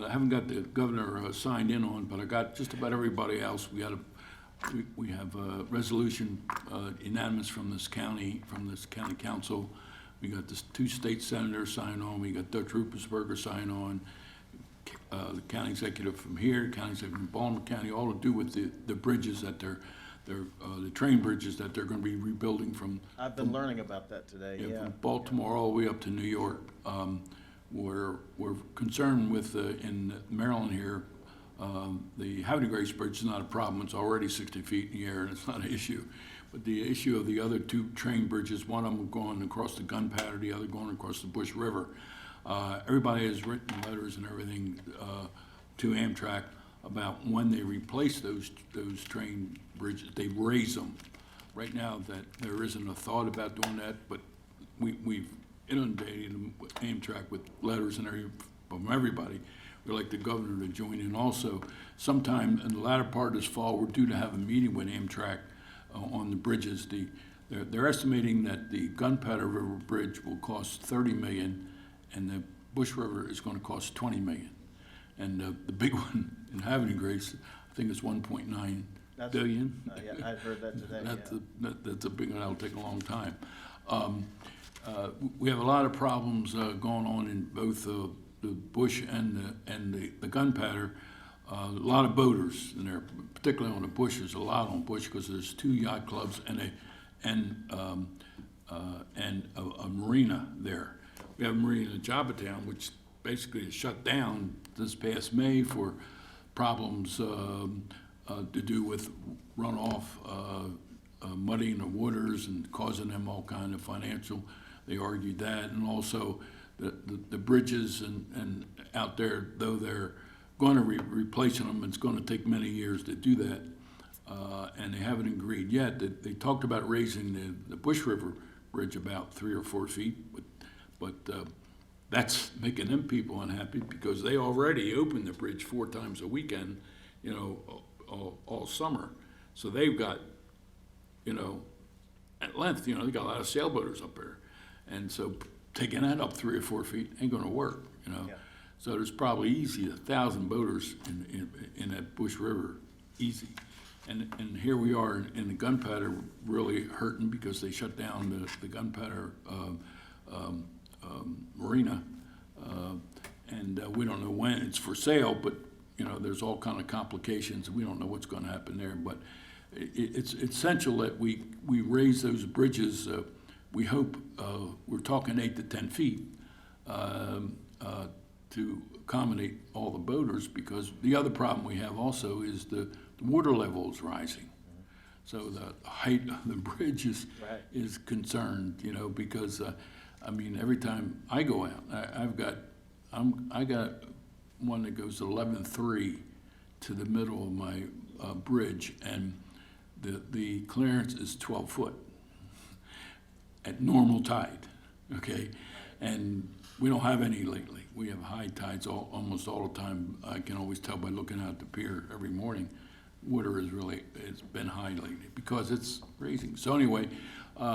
I haven't got the governor signed in on, but I got just about everybody else. We have a resolution unanimous from this county council. We got this 2 state senators sign on. We got Dutch Ruppersberger sign on. The county executive from here, county executive from Baltimore County, all to do with the bridges that the train bridges that they're going to be rebuilding from. I've been learning about that today, yeah. From Baltimore all the way up to New York. We're concerned with, in Maryland here, the Havre de Grace Bridge is not a problem. It's already 60 feet in the air, and it's not an issue. But the issue of the other 2 train bridges, one of them going across the Gunpowder, the other going across the Bush River. Everybody has written letters and everything to Amtrak about when they replace those train bridges, they raise them. Right now, that there isn't a thought about doing that, but we've inundated them with Amtrak with letters and from everybody. We'd like the governor to join in also. Sometime in the latter part of this fall, we're due to have a meeting with Amtrak on the bridges. They're estimating that the Gunpowder River Bridge will cost $30 million, and the Bush River is going to cost $20 million. And the big one in Havre de Grace, I think it's $1.9 billion. Yeah, I heard that today, That's a big one. That'll take a long time. We have a lot of problems going on in both the Bush and the Gunpowder. A lot of boaters in there, particularly on the Bush. There's a lot on Bush because there's 2 yacht clubs and a marina there. We have a marina in Jobbatown, which basically is shut down this past May for problems to do with runoff, muddying the waters and causing them all kind of financial. They argued that, and also the bridges and out there, though they're going to replacing them, it's going to take many years to do that, and they haven't agreed yet. They talked about raising the Bush River Bridge about 3 or 4 feet, but that's making them people unhappy because they already open the bridge 4 times a weekend, you know, all summer. So they've got, you know, at length, you know, they got a lot of sailboaters up there. And so taking that up 3 or 4 feet ain't gonna work, you know. Yeah. So there's probably easy 1,000 boaters in that Bush River, easy. And here we are in the Gunpowder really hurting because they shut down the Gunpowder marina. And we don't know when it's for sale, but, you know, there's all kind of complications. We don't know what's gonna happen there, but it's essential that we raise those bridges. We hope, we're talking 8 to 10 feet to accommodate all the boaters, because the other problem we have also is the water level is rising. So the height of the bridge Right. is concerned, you know, because, I mean, every time I go out, I got one that goes 11.3 to the middle of my bridge, and the clearance is 12 foot at normal tide, okay? And we don't have any lately. We have high tides almost all the time. I can always tell by looking out the pier every morning. Water it's been high lately because it's raising. So anyway,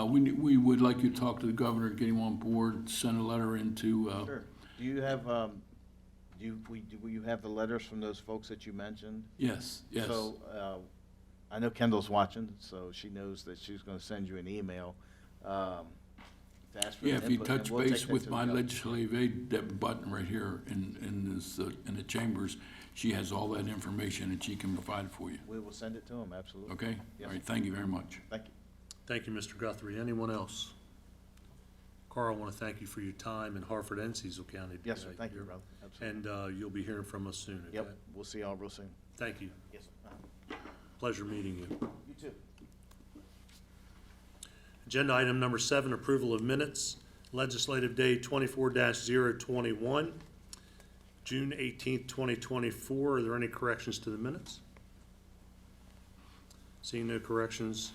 we would like you to talk to the governor, get him on board, send a letter into. Sure. Do you have, do you have the letters from those folks that you mentioned? Yes, yes. So, I know Kendall's watching, so she knows that she's gonna send you an email, to ask for Yeah, if you input, and touch we'll take base that with to my the governor. legislative aide, Deb Button, right here in the chambers, she has all that information and she can provide it for you. We will send it to him, absolutely. Okay? Yes. All right, thank you very much. Thank you. Thank you, Mr. Guthrie. Anyone else? Carl, I want to thank you for your time in Harford and Cecil County. Yes, sir, today. thank you, brother, absolutely. And you'll be hearing from us soon, okay? Yep, we'll see y'all real soon. Thank you. Yes, sir. Pleasure meeting you. You too. Agenda item number 7, approval of minutes. Legislative Day 24-021, June 18th, 2024. Are there any corrections to the minutes? Seeing no corrections,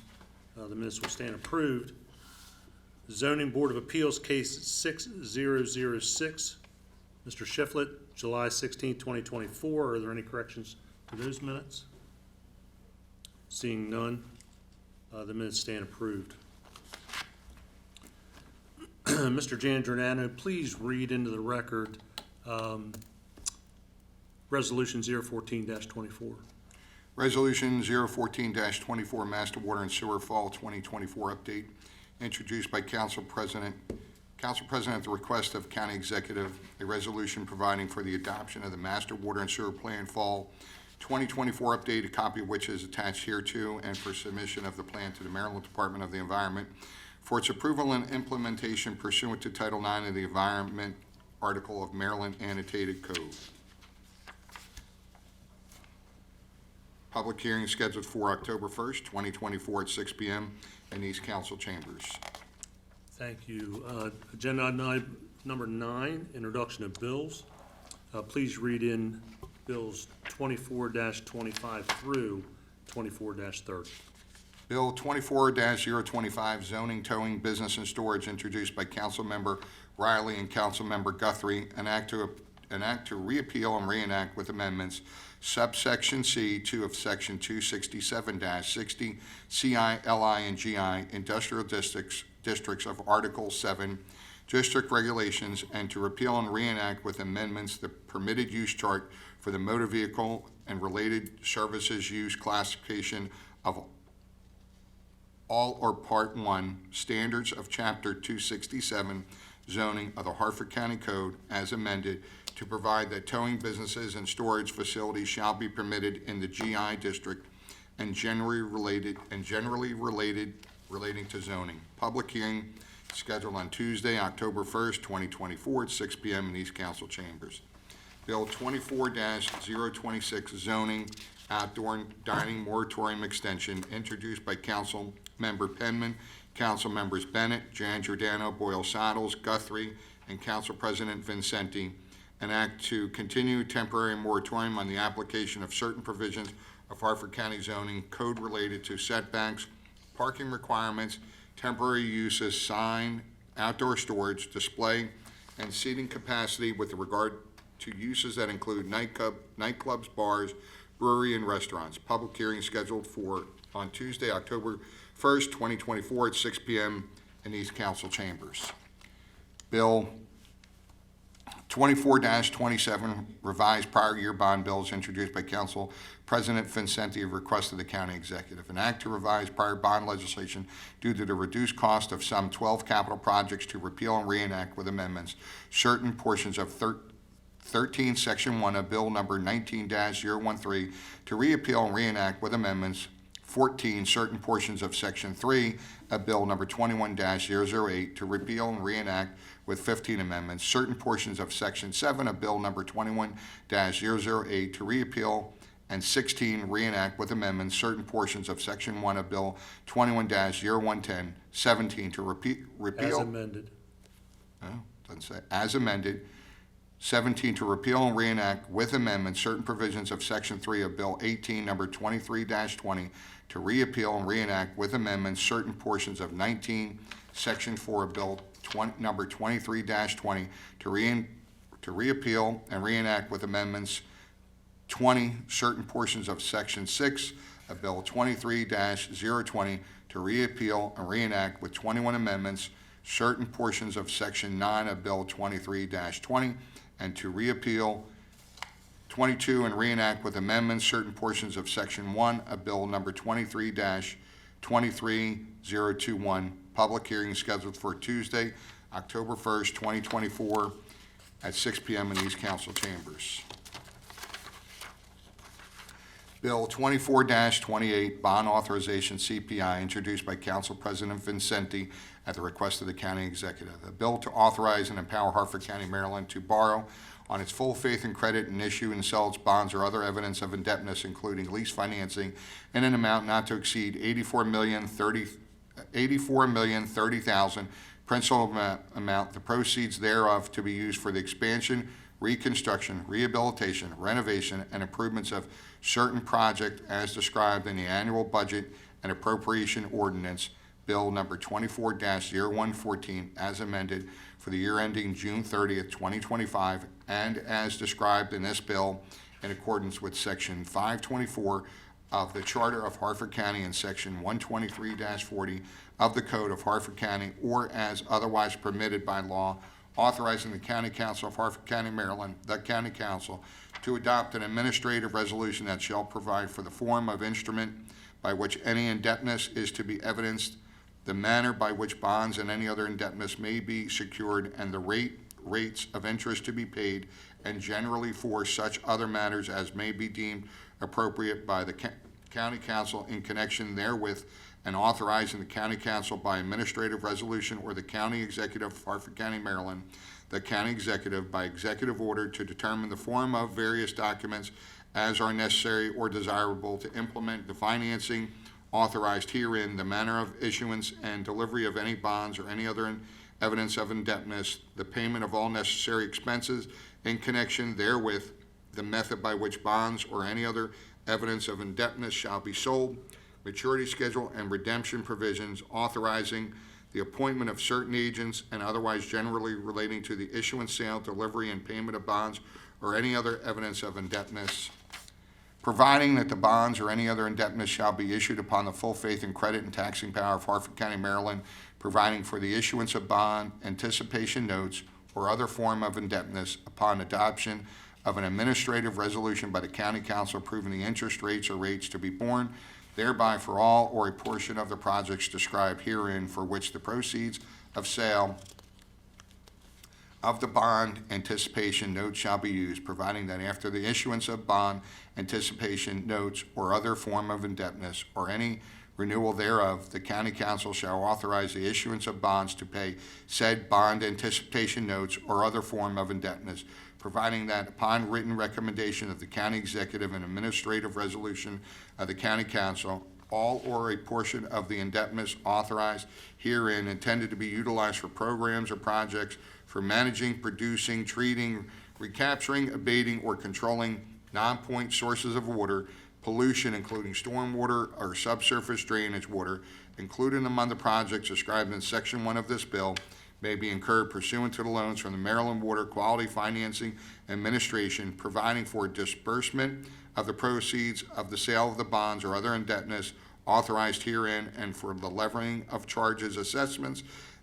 the minutes will stand approved. Zoning Board of Appeals, case 6006. Mr. Shiflett, July 16th, 2024. Are there any corrections to those minutes? Seeing none, the minutes stand approved. Mr. Jan Giordano, please read into the record Resolution 014-24. Resolution 014-24, Master Water and Sewer Fall 2024 update, introduced by Council President. Council President, at the request of County Executive, a resolution providing for the adoption of the Master Water and Sewer Plan Fall 2024 update, a copy of which is attached hereto, and for submission of the plan to the Maryland Department of the Environment for its approval and implementation pursuant to Title IX of the Environment Article of Maryland Annotated Code. Public hearing is scheduled for October 1st, 2024 at 6 p.m. in these council chambers. Thank you. Agenda item number 9, introduction of bills. Please read in bills 24-25 through 24-30. Bill 24-025, zoning, towing, business, and storage, introduced by Councilmember Riley and Councilmember Guthrie, an act to repeal and reenact with amendments subsection C2 of section 267-60 CI, LI, and GI industrial districts of Article 7 district regulations, and to repeal and reenact with amendments the permitted use chart for the motor vehicle and related services use classification of all or Part 1 standards of Chapter 267 zoning of the Harford County Code as amended, to provide that towing businesses and storage facilities shall be permitted in the GI district and generally related relating to zoning. Public hearing scheduled on Tuesday, October 1st, 2024 at 6 p.m. in these council chambers. Bill 24-026, zoning outdoor dining moratorium extension, introduced by Council Member Penman, Council Members Bennett, Jan Giordano, Boyle Saddles, Guthrie, and Council President Vincenti, an act to continue temporary moratorium on the application of certain provisions of Harford County zoning code related to setbacks, parking requirements, temporary uses, sign, outdoor storage, display, and seating capacity with regard to uses that include nightclubs, bars, brewery, and restaurants. Public hearing scheduled for on Tuesday, October 1st, 2024 at 6 p.m. in these council chambers. Bill 24-27, revised prior year bond bills, introduced by Council President Vincenti at request of the County Executive. An act to revise prior bond legislation due to the reduced cost of some 12 capital projects, to repeal and reenact with amendments certain portions of 13 Section 1 of Bill number 19-013, to repeal and reenact with amendments 14, certain portions of Section 3 of Bill Number 21-008 to repeal and reenact with 15 amendments, certain portions of Section 7 of Bill Number 21-008 to repeal and 16, reenact with amendments certain portions of Section 1 of Bill 21-0110, 17 to repeal. As amended. No, doesn't say, as amended. 17 to repeal and reenact with amendments certain provisions of Section 3 of Bill 18, number 23-20, to repeal and reenact with amendments certain portions of 19, Section 4 of Bill number 23-20, to repeal and reenact with amendments 20, certain portions of Section 6 of Bill 23-020, to repeal and reenact with 21 amendments certain portions of Section 9 of Bill 23-20, and to repeal 22 and reenact with amendments certain portions of Section 1 of Bill number 23-23021. Public hearing scheduled for Tuesday, October 1st, 2024, at 6 p.m. in these council chambers. Bill 24-28, Bond Authorization CPI, introduced by Council President Vincenti at the request of the County Executive. A bill to authorize and empower Harford County, Maryland to borrow on its full faith and credit and issue and sell its bonds or other evidence of indebtedness, including lease financing, in an amount not to exceed $84,030,000 principal amount, the proceeds thereof to be used for the expansion, reconstruction, rehabilitation, renovation, and improvements of certain project as described in the annual budget and appropriation ordinance, Bill number 24-0114, as amended for the year ending June 30th, 2025, and as described in this bill in accordance with Section 524 of the Charter of Harford County and Section 123-40 of the Code of Harford County, or as otherwise permitted by law, authorizing the County Council of Harford County, Maryland, the County Council, to adopt an administrative resolution that shall provide for the form of instrument by which any indebtedness is to be evidenced, the manner by which bonds and any other indebtedness may be secured, and the rates of interest to be paid, and generally for such other matters as may be deemed appropriate by the County Council in connection therewith, and authorizing the County Council by administrative resolution or the County Executive of Harford County, Maryland, the County Executive by executive order to determine the form of various documents as are necessary or desirable to implement the financing authorized herein, the manner of issuance and delivery of any bonds or any other evidence of indebtedness, the payment of all necessary expenses in connection therewith, the method by which bonds or any other evidence of indebtedness shall be sold, maturity schedule and redemption provisions, authorizing the appointment of certain agents and otherwise generally relating to the issuance, sale, delivery, and payment of bonds or any other evidence of indebtedness, providing that the bonds or any other indebtedness shall be issued upon the full faith and credit and taxing power of Harford County, Maryland, providing for the issuance of bond, anticipation notes, or other form of indebtedness upon adoption of an administrative resolution by the County Council approving the interest rates or rates to be borne thereby for all or a portion of the projects described herein for which the proceeds of sale of the bond anticipation notes shall be used, providing that after the issuance of bond anticipation notes or other form of indebtedness or any renewal thereof, the County Council shall authorize the issuance of bonds to pay said bond anticipation notes or other form of indebtedness, providing that upon written recommendation of the County Executive and administrative resolution of the County Council, all or a portion of the indebtedness authorized herein intended to be utilized for programs or projects for managing, producing, treating, recapturing, abating, or controlling non-point sources of water, pollution, including stormwater or subsurface drainage water, including among the projects described in Section 1 of this bill, may be incurred pursuant to the loans from the Maryland Water Quality Financing Administration, providing for disbursement of the proceeds of the sale of the bonds or other indebtedness authorized herein, and for the levying of charges, assessments,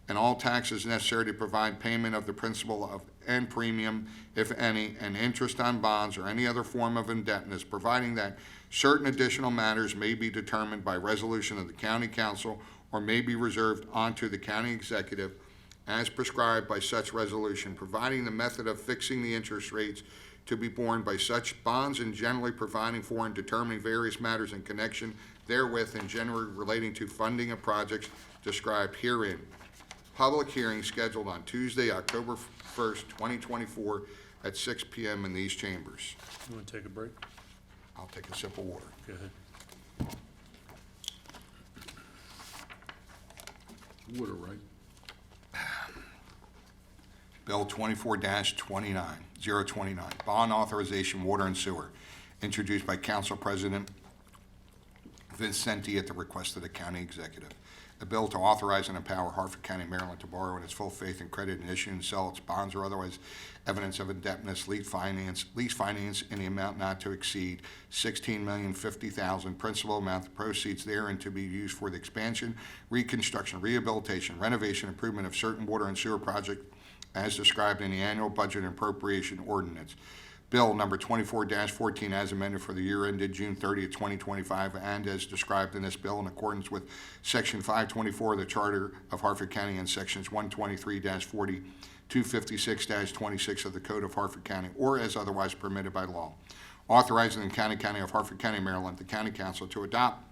and all taxes necessary to provide payment of the principal of and premium, if any, and interest on bonds or any other form of indebtedness, providing that certain additional matters may be determined by resolution of the County Council or may be reserved unto the County Executive as prescribed by such resolution, providing the method of fixing the interest rates to be borne by such bonds and generally providing for and determining various matters in connection therewith and generally relating to funding of projects described herein. Public hearing scheduled on Tuesday, October 1st, 2024 at 6 p.m. in these chambers. You want to take a break? I'll take a sip of water. Go ahead. Water, right? Bill 24-29, 029, bond authorization, water and sewer, introduced by Council President Vincenti at the request of the county executive. A bill to authorize and empower Harford County, Maryland to borrow in its full faith and credit and issue and sell its bonds or otherwise evidence of indebtedness, lease finance in the amount not to exceed $16,050,000, principal amount, the proceeds therein to be used for the expansion, reconstruction, rehabilitation, renovation, improvement of certain water and sewer projects as described in the annual budget and appropriation ordinance. Bill number 24-14 as amended for the year ended June 30th, 2025, and as described in this bill in accordance with Section 524 of the Charter of Harford County and Sections 123-40, 256-26 of the Code of Harford County, or as otherwise permitted by law. Authorizing the County of Harford County, Maryland, the County Council to adopt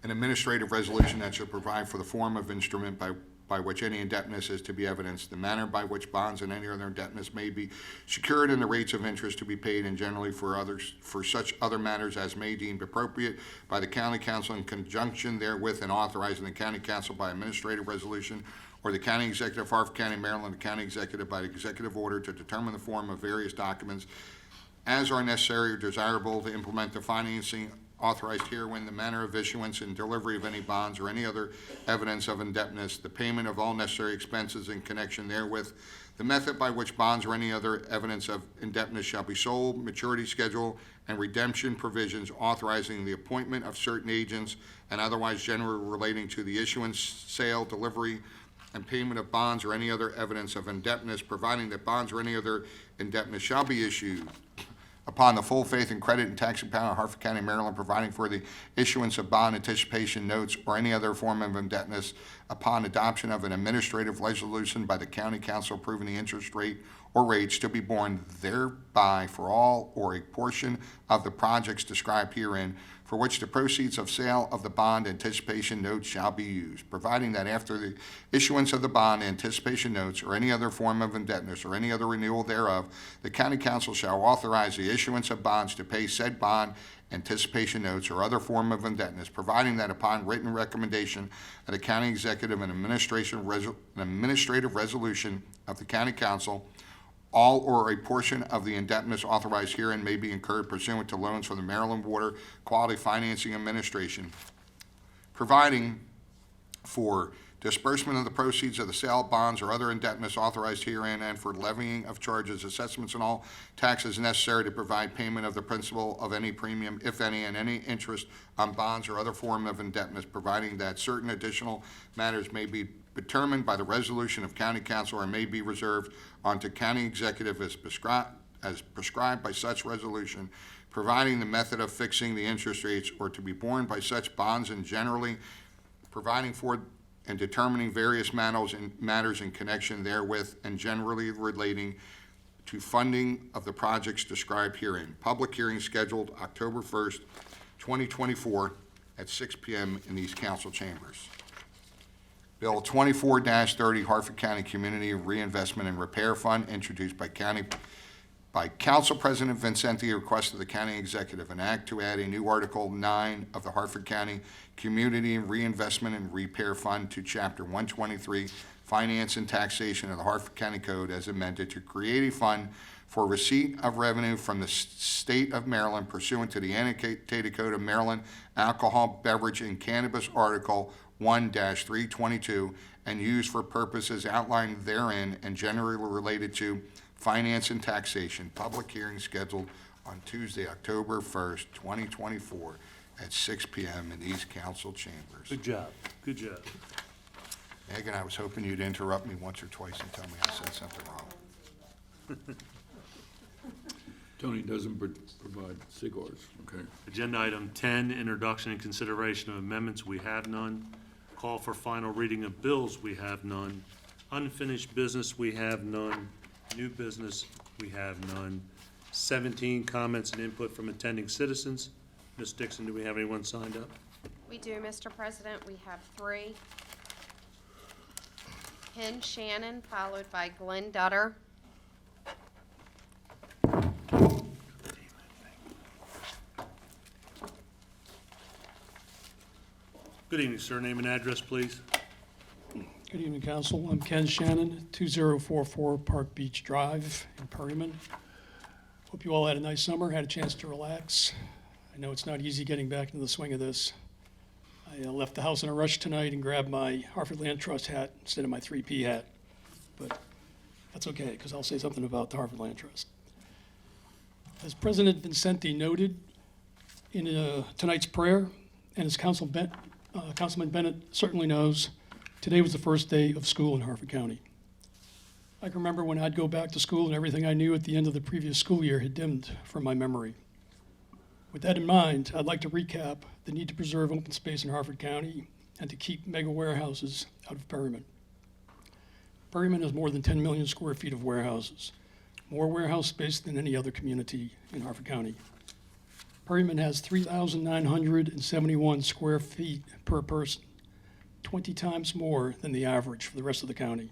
an administrative resolution that shall provide for the form of instrument by which any indebtedness is to be evidenced, the manner by which bonds and any other indebtedness may be secured, and the rates of interest to be paid, and generally for such other matters as may deemed appropriate by the county council in conjunction therewith, and authorizing the county council by administrative resolution or the county executive of Harford County, Maryland, the county executive by executive order to determine the form of various documents as are necessary or desirable to implement the financing authorized herein, the manner of issuance and delivery of any bonds or any other evidence of indebtedness, the payment of all necessary expenses in connection therewith, the method by which bonds or any other evidence of indebtedness shall be sold, maturity schedule, and redemption provisions, authorizing the appointment of certain agents and otherwise generally relating to the issuance, sale, delivery, and payment of bonds or any other evidence of indebtedness, providing that bonds or any other indebtedness shall be issued upon the full faith and credit and taxing power of Harford County, Maryland, providing for the issuance of bond anticipation notes or any other form of indebtedness upon adoption of an administrative resolution by the county council approving the interest rate or rates to be borne thereby for all or a portion of the projects described herein, for which the proceeds of sale of the bond anticipation notes shall be used, providing that after the issuance of the bond anticipation notes or any other form of indebtedness or any other renewal thereof, the county council shall authorize the issuance of bonds to pay said bond anticipation notes or other form of indebtedness, providing that upon written recommendation of the county executive and administrative resolution of the county council, all or a portion of the indebtedness authorized herein may be incurred pursuant to loans from the Maryland Water Quality Financing Administration, providing for disbursement of the proceeds of the sale of bonds or other indebtedness authorized herein, and for levying of charges, assessments, and all taxes necessary to provide payment of the principal of any premium, if any, and any interest on bonds or other form of indebtedness, providing that certain additional matters may be determined by the resolution of county council or may be reserved unto county executive as prescribed by such resolution, providing the method of fixing the interest rates or to be borne by such bonds, and generally providing for and determining various matters in connection therewith, and generally relating to funding of the projects described herein. Public hearing scheduled October 1st, 2024 at 6 p.m. in these council chambers. Bill 24-30, Harford County Community Reinvestment and Repair Fund, introduced by Council President Vincenti, request of the county executive, an act to add a new Article 9 of the Harford County Community Reinvestment and Repair Fund to Chapter 123, Finance and Taxation of the Harford County Code as amended, to create a fund for receipt of revenue from the state of Maryland pursuant to the annotated Code of Maryland Alcohol, Beverage, and Cannabis Article 1-322, and used for purposes outlined therein and generally related to finance and taxation. Public hearing scheduled on Tuesday, October 1st, 2024 at 6 p.m. in these council chambers. Good job. Good job. Megan, I was hoping you'd interrupt me once or twice and tell me I said something wrong. Tony doesn't provide cigars, okay? Agenda item 10, introduction and consideration of amendments. We have none. Call for final reading of bills. We have none. Unfinished business. We have none. New business. We have none. 17, comments and input from attending citizens. Ms. Dixon, do we have anyone signed up? We do, Mr. President. We have 3. Ken Shannon, followed by Glenn Dutter. Good evening, sir. Name and address, please. Good evening, Council. I'm Ken Shannon, 2044 Park Beach Drive in Perryman. Hope you all had a nice summer, had a chance to relax. I know it's not easy getting back into the swing of this. I left the house in a rush tonight and grabbed my Harford Land Trust hat instead of my 3P hat. But that's okay, because I'll say something about the Harford Land Trust. As President Vincenti noted in tonight's prayer, and as Councilman Bennett certainly knows, today was the first day of school in Harford County. I can remember when I'd go back to school and everything I knew at the end of the previous school year had dimmed from my memory. With that in mind, I'd like to recap the need to preserve open space in Harford County and to keep mega warehouses out of Perryman. Perryman has more than 10 million square feet of warehouses, more warehouse space than any other community in Harford County. Perryman has 3,971 square feet per person, 20 times more than the average for the rest of the county.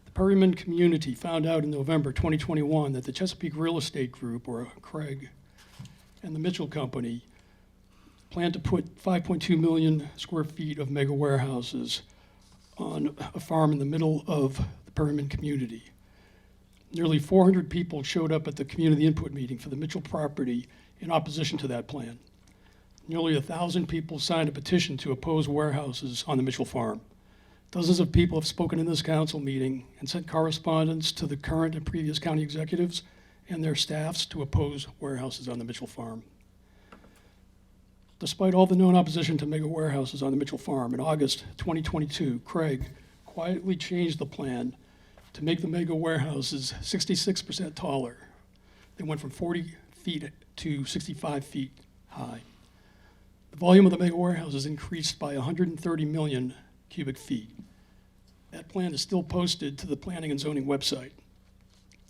The Perryman community found out in November 2021 that the Chesapeake Real Estate Group, or Craig, and the Mitchell Company plan to put 5.2 million square feet of mega warehouses on a farm in the middle of the Perryman community. Nearly 400 people showed up at the community input meeting for the Mitchell property in opposition to that plan. Nearly 1,000 people signed a petition to oppose warehouses on the Mitchell farm. Dozens of people have spoken in this council meeting and sent correspondence to the current and previous county executives and their staffs to oppose warehouses on the Mitchell farm. Despite all the known opposition to mega warehouses on the Mitchell farm, in August 2022, Craig quietly changed the plan to make the mega warehouses 66% taller. They went from 40 feet to 65 feet high. The volume of the mega warehouses increased by 130 million cubic feet. That plan is still posted to the Planning and Zoning website.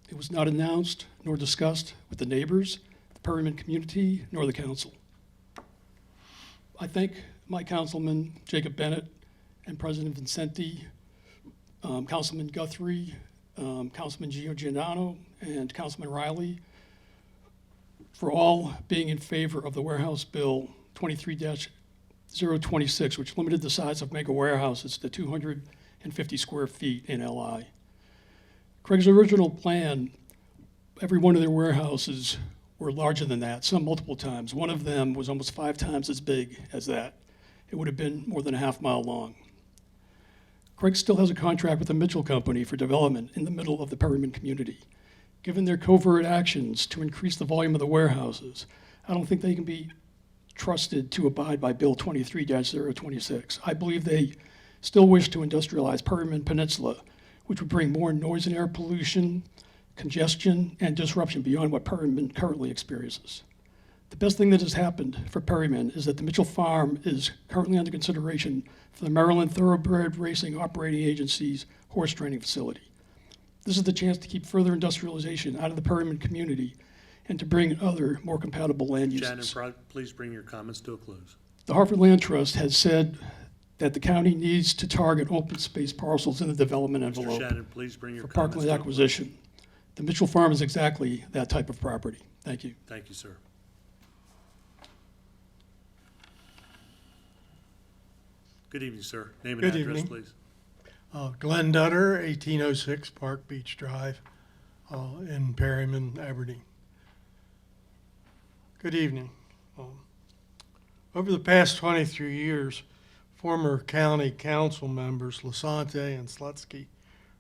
It was not announced nor discussed with the neighbors, the Perryman community, nor the council. I thank my councilman, Jacob Bennett, and President Vincenti, Councilman Guthrie, Councilman Giordano, and Councilman Riley for all being in favor of the Warehouse Bill 23-026, which limited the size of mega warehouses to 250 square feet in LI. Craig's original plan, every one of their warehouses were larger than that, some multiple times. One of them was almost 5 times as big as that. It would have been more than a half mile long. Craig still has a contract with the Mitchell Company for development in the middle of the Perryman community. Given their covert actions to increase the volume of the warehouses, I don't think they can be trusted to abide by Bill 23-026. I believe they still wish to industrialize Perryman Peninsula, which would bring more noise and air pollution, congestion, and disruption beyond what Perryman currently experiences. The best thing that has happened for Perryman is that the Mitchell Farm is currently under consideration for the Maryland Thoroughbred Racing Operating Agency's horse training facility. This is the chance to keep further industrialization out of the Perryman community and to bring other more compatible land uses. Shannon, please bring your comments to a close. The Harford Land Trust has said that the county needs to target open space parcels in the development Mr. envelope Shannon, please bring your for comments parkland to a close. acquisition. The Mitchell Farm is exactly that type of property. Thank you. Thank you, sir. Good evening, sir. Name and Good address, evening. please. Glenn Dutter, 1806 Park Beach Drive in Perryman, Aberdeen. Good evening. Over the past 23 years, former county council members Lasante and Slutsky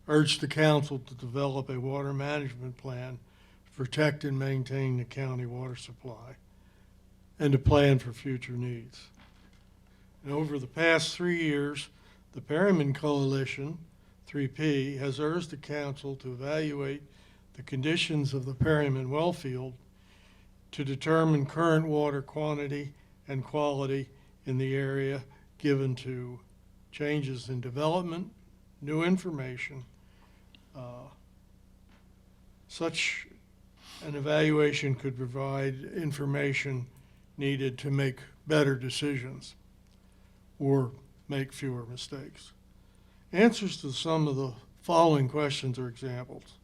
urged the council to develop a water management plan to protect and maintain the county water supply and to plan for future needs. And over the past 3 years, the Perryman Coalition, 3P, has urged the council to evaluate the conditions of the Perryman well field to determine current water quantity and quality in the area given to changes in development, new information, Such an evaluation could provide information needed to make better decisions or make fewer mistakes. Answers to some of the following questions are examples.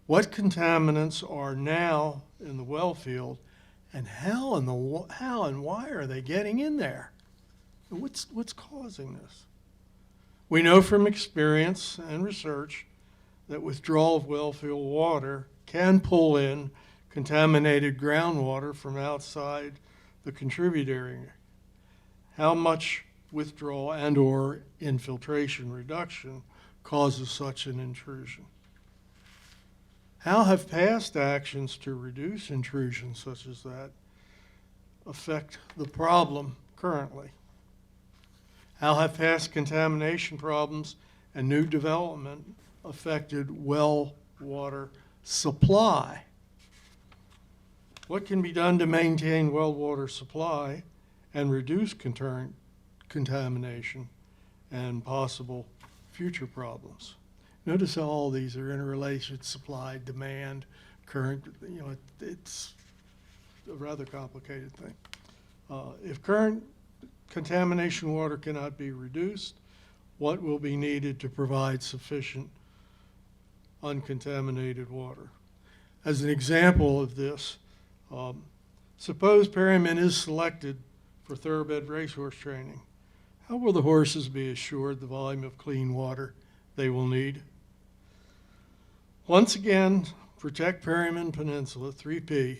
What contaminants are now in the well field, and how and why are they getting in there? And what's causing this? We know from experience and research that withdrawal of well field water can pull in contaminated groundwater from outside the contributor area. How much withdrawal and/or infiltration reduction causes such an intrusion? How have past actions to reduce intrusion such as that affect the problem currently? How have past contamination problems and new development affected well water supply? What can be done to maintain well water supply and reduce contamination and possible future problems? Notice how all these are interrelated: supply, demand, current. It's a rather complicated thing. If current contamination water cannot be reduced, what will be needed to provide sufficient uncontaminated water? As an example of this, suppose Perryman is selected for thoroughbred racehorse training. How will the horses be assured the volume of clean water they will need? Once again, Protect Perryman Peninsula, 3P,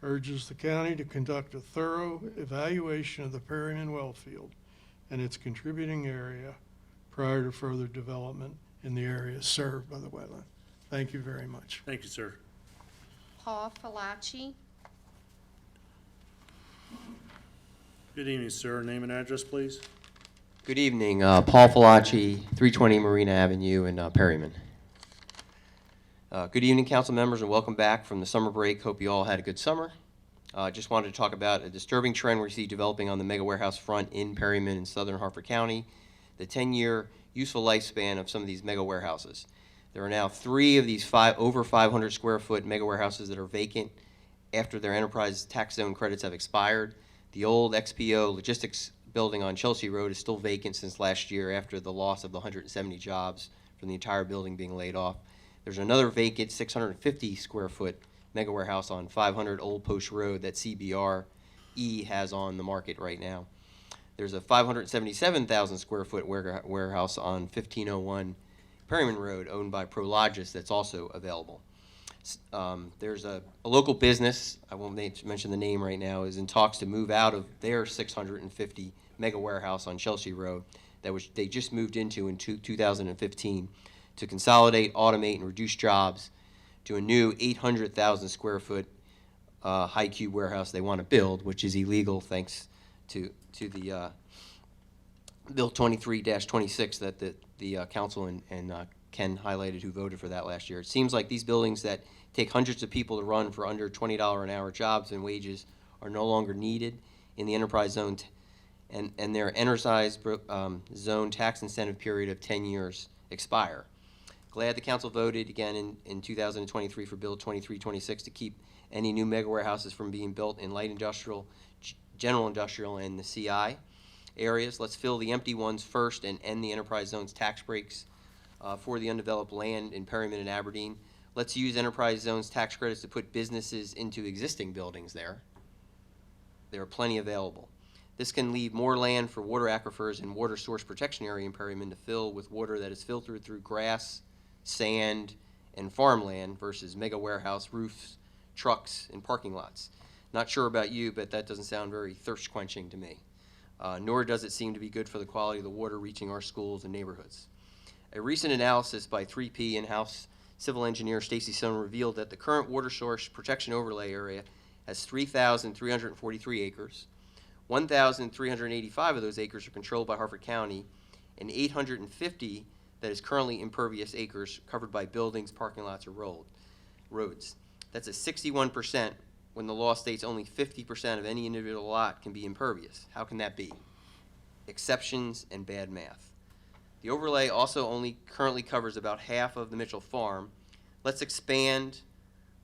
urges the county to conduct a thorough evaluation of the Perryman well field and its contributing area prior to further development in the area served by the wetland. Thank you very much. Thank you, sir. Paul Falaci. Good evening, sir. Name and address, please. Good evening, Paul Falaci, 320 Marina Avenue in Perryman. Good evening, council members, and welcome back from the summer break. Hope you all had a good summer. Just wanted to talk about a disturbing trend we see developing on the mega warehouse front in Perryman in southern Harford County, the 10-year useful lifespan of some of these mega warehouses. There are now 3 of these over 500 square foot mega warehouses that are vacant after their enterprise tax zone credits have expired. The old XPO logistics building on Chelsea Road is still vacant since last year after the loss of the 170 jobs from the entire building being laid off. There's another vacant 650 square foot mega warehouse on 500 Old Post Road that CBRE has on the market right now. There's a 577,000 square foot warehouse on 1501 Perryman Road owned by Prologis that's also available. There's a local business, I won't mention the name right now, is in talks to move out of their 650 mega warehouse on Chelsea Road that they just moved into in 2015 to consolidate, automate, and reduce jobs to a new 800,000 square foot high cube warehouse they want to build, which is illegal thanks to the Bill 23-26 that the council and Ken highlighted, who voted for that last year. It seems like these buildings that take hundreds of people to run for under $20 an hour jobs and wages are no longer needed in the enterprise zone, and their enterprise zone tax incentive period of 10 years expire. Glad the council voted again in 2023 for Bill 2326 to keep any new mega warehouses from being built in light industrial, general industrial, and the CI areas. Let's fill the empty ones first and end the enterprise zone's tax breaks for the undeveloped land in Perryman and Aberdeen. Let's use enterprise zone's tax credits to put businesses into existing buildings there. There are plenty available. This can leave more land for water aquifers and water source protection area in Perryman to fill with water that is filtered through grass, sand, and farmland versus mega warehouse roofs, trucks, and parking lots. Not sure about you, but that doesn't sound very thirst quenching to me. Nor does it seem to be good for the quality of the water reaching our schools and neighborhoods. A recent analysis by 3P in-house civil engineer Stacy Stone revealed that the current water source protection overlay area has 3,343 acres. 1,385 of those acres are controlled by Harford County, and 850 that is currently impervious acres covered by buildings, parking lots, or roads. That's a 61% when the law states only 50% of any individual lot can be impervious. How can that be? Exceptions and bad math. The overlay also only currently covers about half of the Mitchell Farm, Let's expand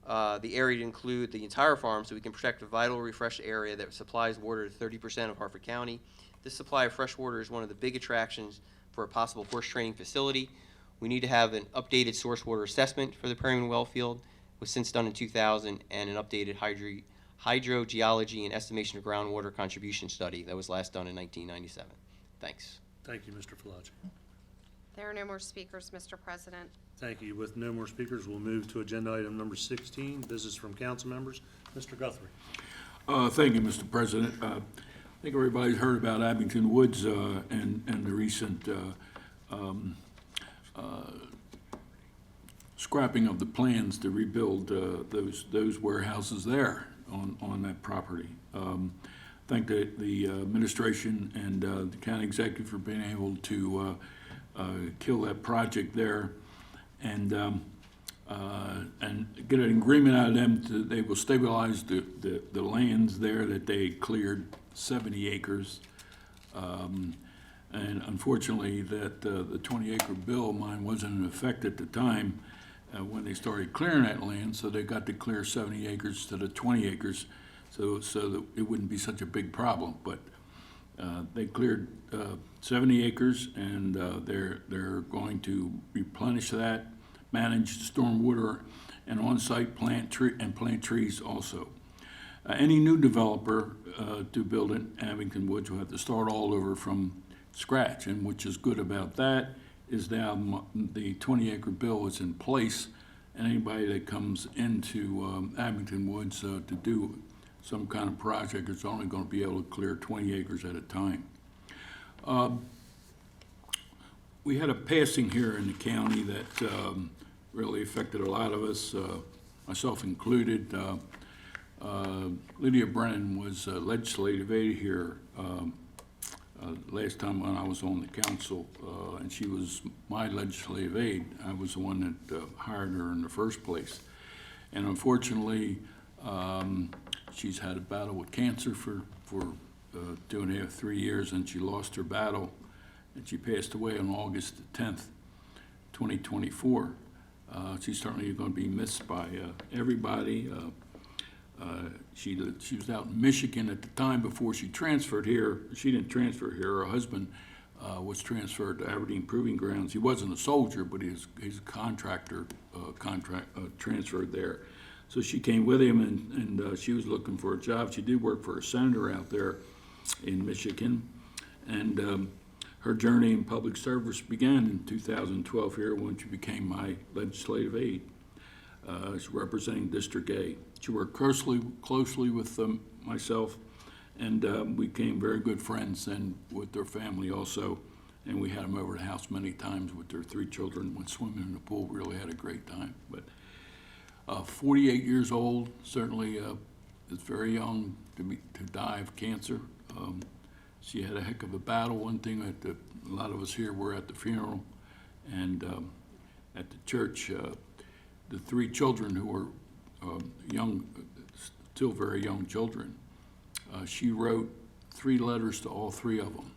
the area to include the entire farm so we can protect a vital, refreshed area that supplies water to 30% of Harford County. This supply of fresh water is one of the big attractions for a possible horse training facility. We need to have an updated source water assessment for the Perryman well field, was since done in 2000, and an updated hydrogeology and estimation of groundwater contribution study that was last done in 1997. Thanks. Thank you, Mr. Falaci. There are no more speakers, Mr. President. Thank you. With no more speakers, we'll move to agenda item number 16, business from council members. Mr. Guthrie. Thank you, Mr. President. I think everybody's heard about Abington Woods and the recent scrapping of the plans to rebuild those warehouses there on that property. Thank the administration and the county executive for being able to kill that project there and get an agreement out of them they will stabilize the lands there that they cleared 70 acres. And unfortunately that the 20-acre bill mine wasn't in effect at the time when they started clearing that land, so they got to clear 70 acres to the 20 acres so that it wouldn't be such a big problem. But they cleared 70 acres, and they're going to replenish that, manage stormwater, and on-site plant trees also. Any new developer to build in Abington Woods will have to start all over from scratch, and which is good about that is now the 20-acre bill is in place, and anybody that comes into Abington Woods to do some kind of project is only going to be able to clear 20 acres at a time. We had a passing here in the county that really affected a lot of us, myself included. Lydia Brennan was legislative aide here last time when I was on the council, and she was my legislative aide. I was the one that hired her in the first place. And unfortunately, she's had a battle with cancer for 2.5, 3 years, and she lost her battle, and she passed away on August 10th, 2024. She's certainly going to be missed by everybody. She was out in Michigan at the time before she transferred here. She didn't transfer here. Her husband was transferred to Aberdeen Proving Grounds. He wasn't a soldier, but he's a contractor, transferred there. So she came with him, and she was looking for a job. She did work for a senator out there in Michigan, and her journey in public service began in 2012 here when she became my legislative aide. She's representing District A. She worked closely with myself, and we became very good friends, and with their family also. And we had them over the house many times with their 3 children. Went swimming in the pool. Really had a great time. But 48 years old, certainly is very young to die of cancer. She had a heck of a battle. One thing that a lot of us here were at the funeral, and at the church. The 3 children who were young, still very young children, she wrote 3 letters to all 3 of them.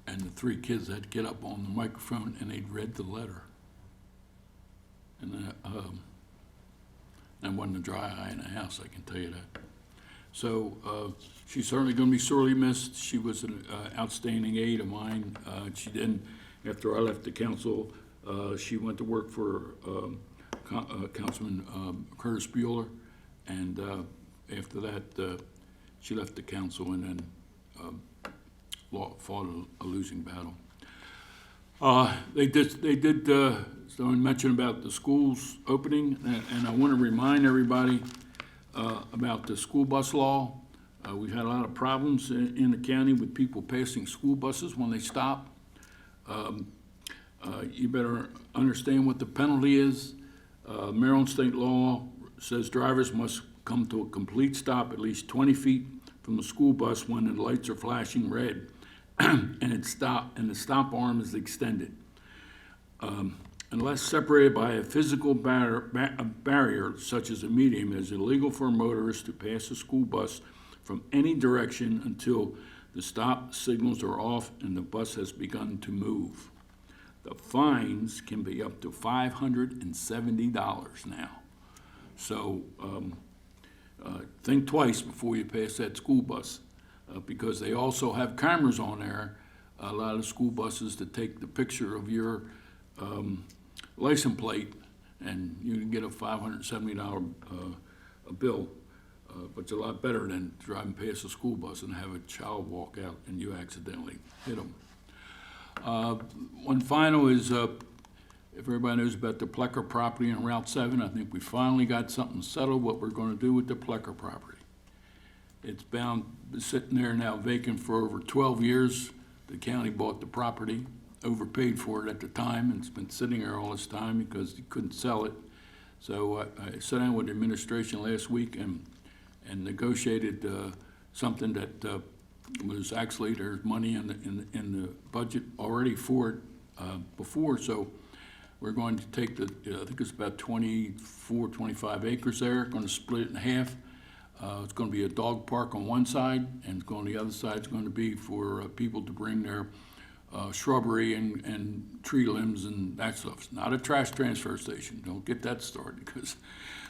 And the 3 kids had to get up on the microphone and they'd read the letter. And there wasn't a dry eye in the house, I can tell you that. So she's certainly going to be sorely missed. She was an outstanding aide of mine. She then, after I left the council, she went to work for Councilman Curtis Bueller, and after that, she left the council and then fought a losing battle. They did someone mentioned about the schools opening, and I want to remind everybody about the school bus law. We've had a lot of problems in the county with people passing school buses when they stop. You better understand what the penalty is. Maryland state law says drivers must come to a complete stop at least 20 feet from the school bus when the lights are flashing red and the stop arm is extended. Unless separated by a physical barrier such as a median, it is illegal for a motorist to pass a school bus from any direction until the stop signals are off and the bus has begun to move. The fines can be up to $570 now. So think twice before you pass that school bus, because they also have cameras on there, a lot of school buses that take the picture of your license plate, and you can get a $570 bill. But it's a lot better than driving past a school bus and have a child walk out and you accidentally hit them. One final is, if everybody knows about the Plecker property on Route 7, I think we finally got something settled what we're going to do with the Plecker property. It's been sitting there now vacant for over 12 years. The county bought the property, overpaid for it at the time, and it's been sitting there all this time because they couldn't sell it. So I sat down with the administration last week and negotiated something that was actually, there's money in the budget already for it before, so we're going to take the, I think it's about 25 acres there, going to split it in half. It's going to be a dog park on one side, and the other side is going to be for people to bring their shrubbery and tree limbs and that stuff. It's not a trash transfer station. Don't get that started, because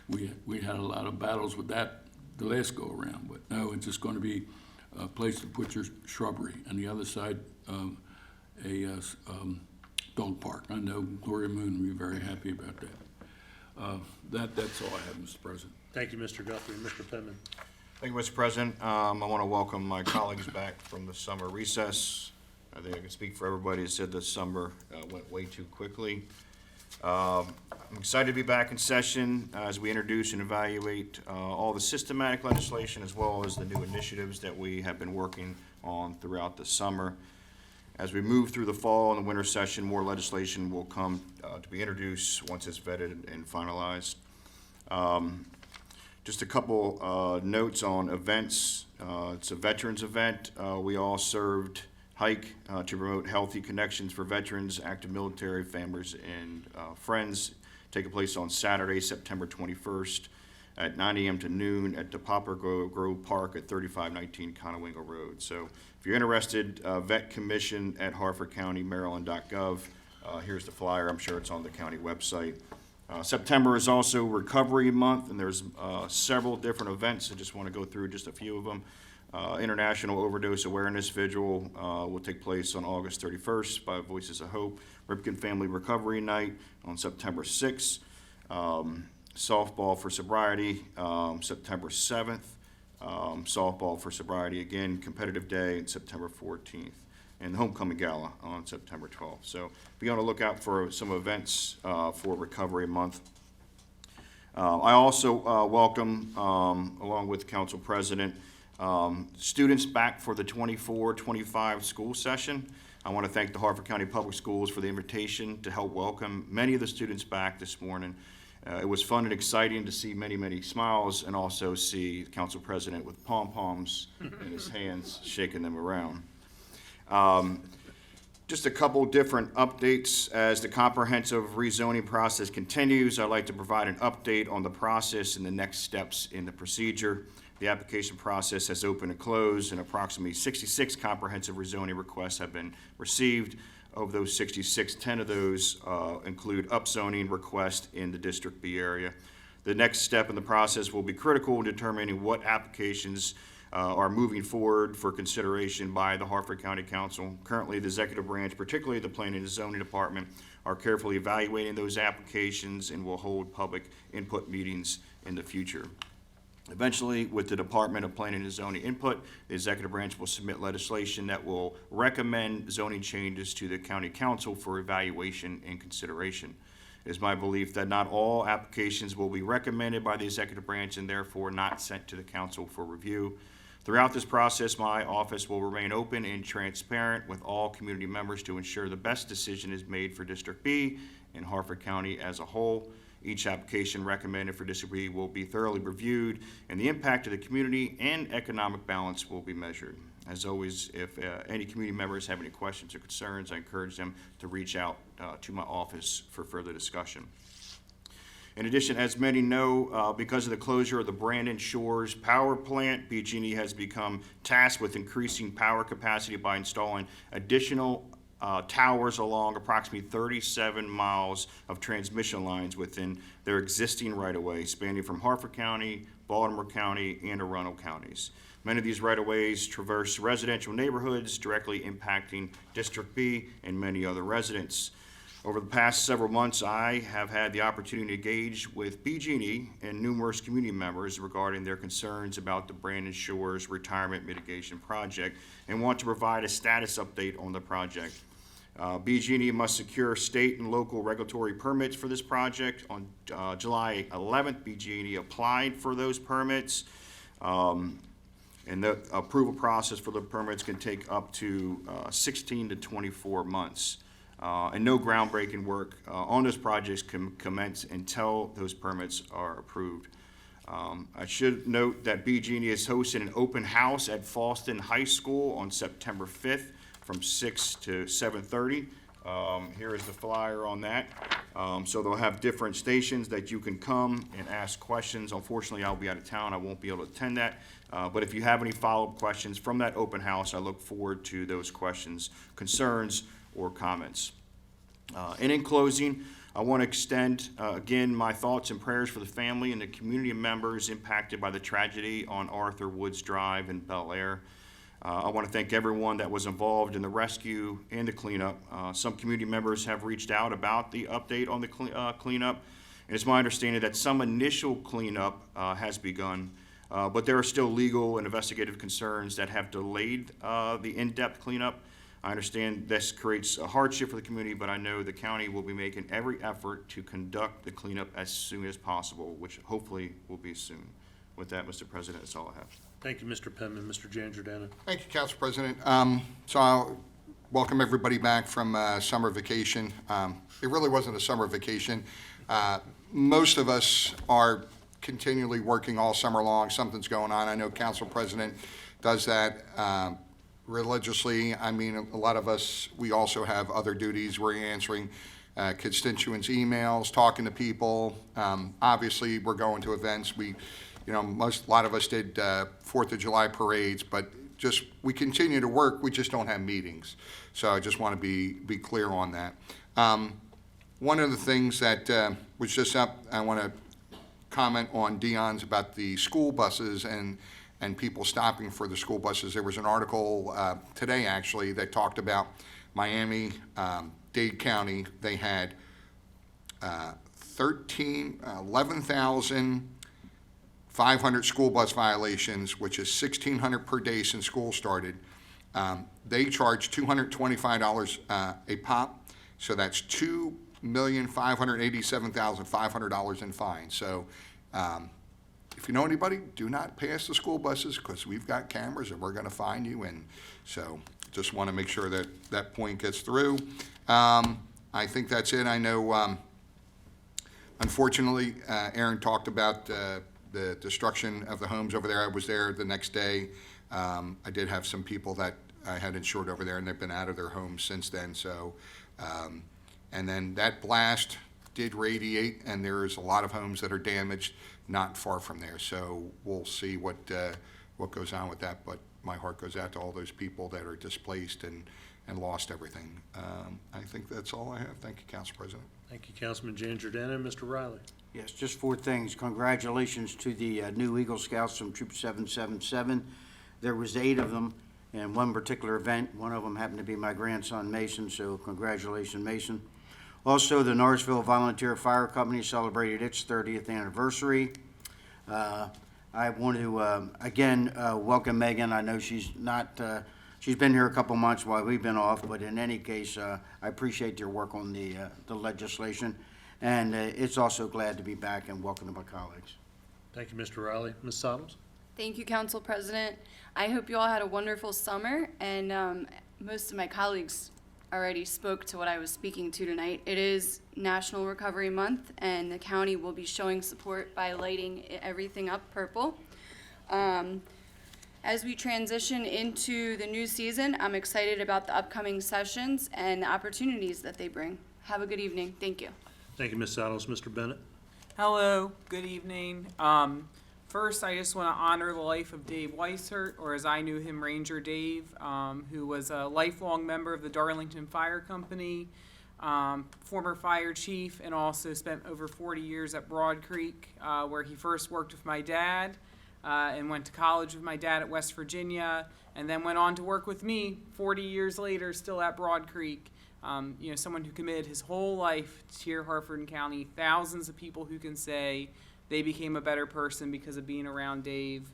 we had a lot of battles with that the last go around. But no, it's just going to be a place to put your shrubbery, and the other side a dog park. I know Gloria Moon will be very happy about that. That's all I have, Mr. President. Thank you, Mr. Guthrie. Mr. Pittman. Thank you, Mr. President. I want to welcome my colleagues back from the summer recess. I think I can speak for everybody that said this summer went way too quickly. I'm excited to be back in session as we introduce and evaluate all the systematic legislation as well as the new initiatives that we have been working on throughout the summer. As we move through the fall and the winter session, more legislation will come to be introduced once it's vetted and finalized. Just a couple notes on events. It's a veterans event. We all served hike to promote healthy connections for veterans, active military families, and friends. Taking place on Saturday, September 21st at 9 a.m. to noon at the Poplar Grove Park at 3519 Conowingo Road. So if you're interested, Vet Commission at harfordcountymaryland.gov. Here's the flyer. I'm sure it's on the county website. September is also Recovery Month, and there's several different events. I just want to go through just a few of them. International Overdose Awareness Vigil will take place on August 31st by Voices of Hope. Ripken Family Recovery Night on September 6th. Softball for Sobriety, September 7th. Softball for Sobriety again, Competitive Day, on September 14th. And the Homecoming Gala on September 12th. So be on the lookout for some events for Recovery Month. I also welcome, along with Council President, students back for the 24-25 school session. I want to thank the Harford County Public Schools for the invitation to help welcome many of the students back this morning. It was fun and exciting to see many, many smiles and also see the Council President with pom-poms in his hands, shaking them around. Just a couple different updates as the comprehensive rezoning process continues. I'd like to provide an update on the process and the next steps in the procedure. The application process has opened and closed, and approximately 66 comprehensive rezoning requests have been received. Of those 66, 10 of those include upzoning requests in the District B area. The next step in the process will be critical in determining what applications are moving forward for consideration by the Harford County Council. Currently, the executive branch, particularly the Planning and Zoning Department, are carefully evaluating those applications and will hold public input meetings in the future. Eventually, with the Department of Planning and Zoning input, the executive branch will submit legislation that will recommend zoning changes to the County Council for evaluation and consideration. It is my belief that not all applications will be recommended by the executive branch and therefore not sent to the Council for review. Throughout this process, my office will remain open and transparent with all community members to ensure the best decision is made for District B and Harford County as a whole. Each application recommended for District B will be thoroughly reviewed, and the impact of the community and economic balance will be measured. As always, if any community members have any questions or concerns, I encourage them to reach out to my office for further discussion. In addition, as many know, because of the closure of the Brandon Shores Power Plant, PG&E has become tasked with increasing power capacity by installing additional towers along approximately 37 miles of transmission lines within their existing right-of-way spanning from Harford County, Baltimore County, and Arundel counties. Many of these right-of-ways traverse residential neighborhoods, directly impacting District B and many other residents. Over the past several months, I have had the opportunity to engage with BG&E and numerous community members regarding their concerns about the Brandon Shores Retirement Mitigation Project and want to provide a status update on the project. BG&E must secure state and local regulatory permits for this project. On July 11th, BG&E applied for those permits. And the approval process for the permits can take up to 16 to 24 months. And no groundbreaking work on those projects can commence until those permits are approved. I should note that BG&E is hosting an open house at Fallston High School on September 5th from 6 to 7:30. Here is the flyer on that. So they'll have different stations that you can come and ask questions. Unfortunately, I'll be out of town. I won't be able to attend that. But if you have any follow-up questions from that open house, I look forward to those questions, concerns, or comments. And in closing, I want to extend, again, my thoughts and prayers for the family and the community members impacted by the tragedy on Arthur Woods Drive in Bel Air. I want to thank everyone that was involved in the rescue and the cleanup. Some community members have reached out about the update on the cleanup, and it's my understanding that some initial cleanup has begun, but there are still legal and investigative concerns that have delayed the in-depth cleanup. I understand this creates a hardship for the community, but I know the county will be making every effort to conduct the cleanup as soon as possible, which hopefully will be soon. With that, Mr. President, that's all I have. Thank you, Mr. Penman. Mr. Giangiordano. Thank you, Council President. So I'll welcome everybody back from summer vacation. It really wasn't a summer vacation. Most of us are continually working all summer long. Something's going on. I know Council President does that religiously. I mean, a lot of us, we also have other duties. We're answering constituents' emails, talking to people. Obviously, we're going to events. A lot of us did 4th of July parades, but we continue to work. We just don't have meetings. So I just want to be clear on that. One of the things that was just up, I want to comment on Dion's about the school buses and people stopping for the school buses. There was an article today, actually, that talked about Miami, Dade County. They had 11,500 school bus violations, which is 1,600 per day since school started. They charge $225 a pop, so that's $2,587,500 in fines. So if you know anybody, do not pass the school buses because we've got cameras and we're going to find you. And so just want to make sure that that point gets through. I think that's it. I know, unfortunately, Aaron talked about the destruction of the homes over there. I was there the next day. I did have some people that I had insured over there, and they've been out of their homes since then. So, and then that blast did radiate, and there's a lot of homes that are damaged not far from there. So we'll see what goes on with that. But my heart goes out to all those people that are displaced and lost everything. I think that's all I have. Thank you, Council President. Thank you, Councilman Giangiordano. Mr. Riley. Yes, just 4 things. Congratulations to the new Eagle Scouts from Troop 777. There was 8 of them in one particular event. One of them happened to be my grandson, Mason, so congratulations, Mason. Also, the Norrisville Volunteer Fire Company celebrated its 30th anniversary. I want to, again, welcome Megan. I know she's been here a couple months while we've been off, but in any case, I appreciate your work on the legislation. And it's also glad to be back and welcome to my colleagues. Thank you, Mr. Riley. Ms. Sottles? Thank you, Council President. I hope you all had a wonderful summer, and most of my colleagues already spoke to what I was speaking to tonight. It is National Recovery Month, and the county will be showing support by lighting everything up purple. As we transition into the new season, I'm excited about the upcoming sessions and the opportunities that they bring. Have a good evening. Thank you. Thank you, Ms. Sottles. Mr. Bennett? Hello, good evening. First, I just want to honor the life of Dave Weishart, or as I knew him, Ranger Dave, who was a lifelong member of the Darlington Fire Company, former fire chief, and also spent over 40 years at Broad Creek, where he first worked with my dad and went to college with my dad at West Virginia, and then went on to work with me 40 years later, still at Broad Creek. Someone who committed his whole life to here, Harford County. Thousands of people who can say they became a better person because of being around Dave.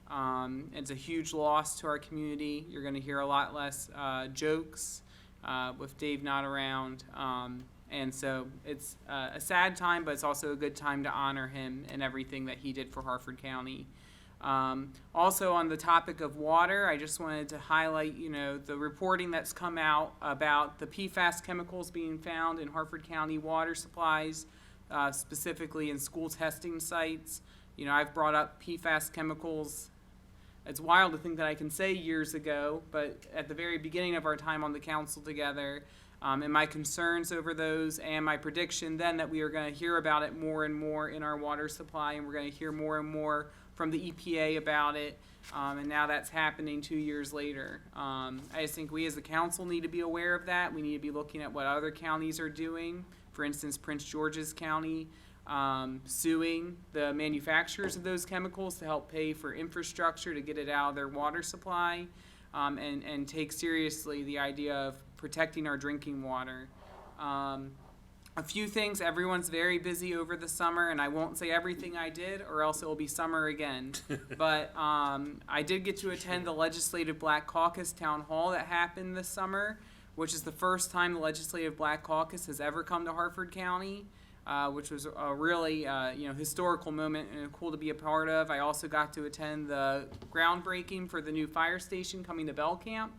It's a huge loss to our community. You're going to hear a lot less jokes with Dave not around. And so it's a sad time, but it's also a good time to honor him and everything that he did for Harford County. Also on the topic of water, I just wanted to highlight, the reporting that's come out about the PFAS chemicals being found in Harford County water supplies, specifically in school testing sites. I've brought up PFAS chemicals. It's wild to think that I can say years ago, but at the very beginning of our time on the council together, and my concerns over those and my prediction then that we are going to hear about it more and more in our water supply, and we're going to hear more and more from the EPA about it, and now that's happening 2 years later. I just think we as a council need to be aware of that. We need to be looking at what other counties are doing. For instance, Prince George's County suing the manufacturers of those chemicals to help pay for infrastructure to get it out of their water supply, and take seriously the idea of protecting our drinking water. A few things, everyone's very busy over the summer, and I won't say everything I did or else it will be summer again. But I did get to attend the Legislative Black Caucus Town Hall that happened this summer, which is the first time the Legislative Black Caucus has ever come to Harford County, which was a really historical moment and cool to be a part of. I also got to attend the groundbreaking for the new fire station coming to Bell Camp,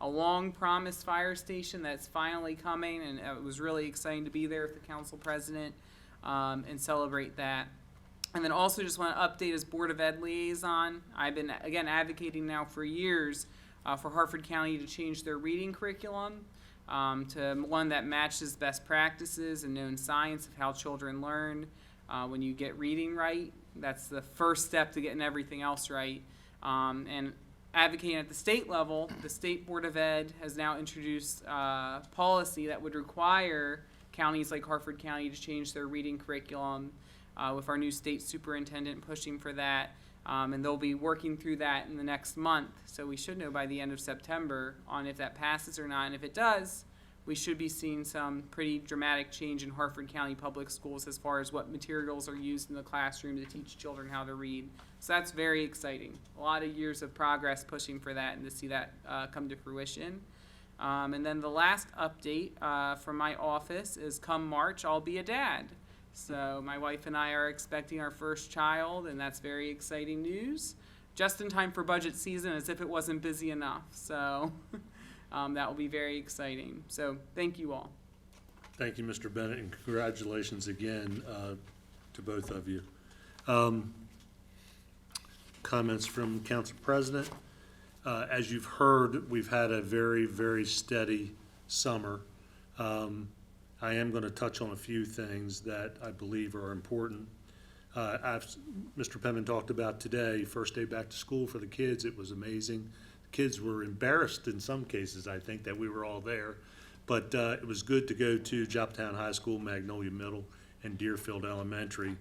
a long-promised fire station that's finally coming, and it was really exciting to be there with the council president and celebrate that. And then also just want to update as Board of Ed liaison. I've been, again, advocating now for years for Harford County to change their reading curriculum to one that matches best practices and known science of how children learn. When you get reading right, that's the first step to getting everything else right. And advocating at the state level, the State Board of Ed has now introduced policy that would require counties like Harford County to change their reading curriculum, with our new state superintendent pushing for that. And they'll be working through that in the next month. So we should know by the end of September on if that passes or not. And if it does, we should be seeing some pretty dramatic change in Harford County Public Schools as far as what materials are used in the classroom to teach children how to read. So that's very exciting. A lot of years of progress pushing for that and to see that come to fruition. And then the last update from my office is come March, I'll be a dad. So my wife and I are expecting our first child, and that's very exciting news. Just in time for budget season, as if it wasn't busy enough. So that will be very exciting. So thank you all. Thank you, Mr. Bennett, and congratulations again to both of you. Comments from Council President. As you've heard, we've had a very, very steady summer. I am going to touch on a few things that I believe are important. Mr. Penman talked about today, first day back to school for the kids. It was amazing. The kids were embarrassed in some cases, I think, that we were all there. But it was good to go to Jopletown High School, Magnolia Middle, and Deerfield Elementary.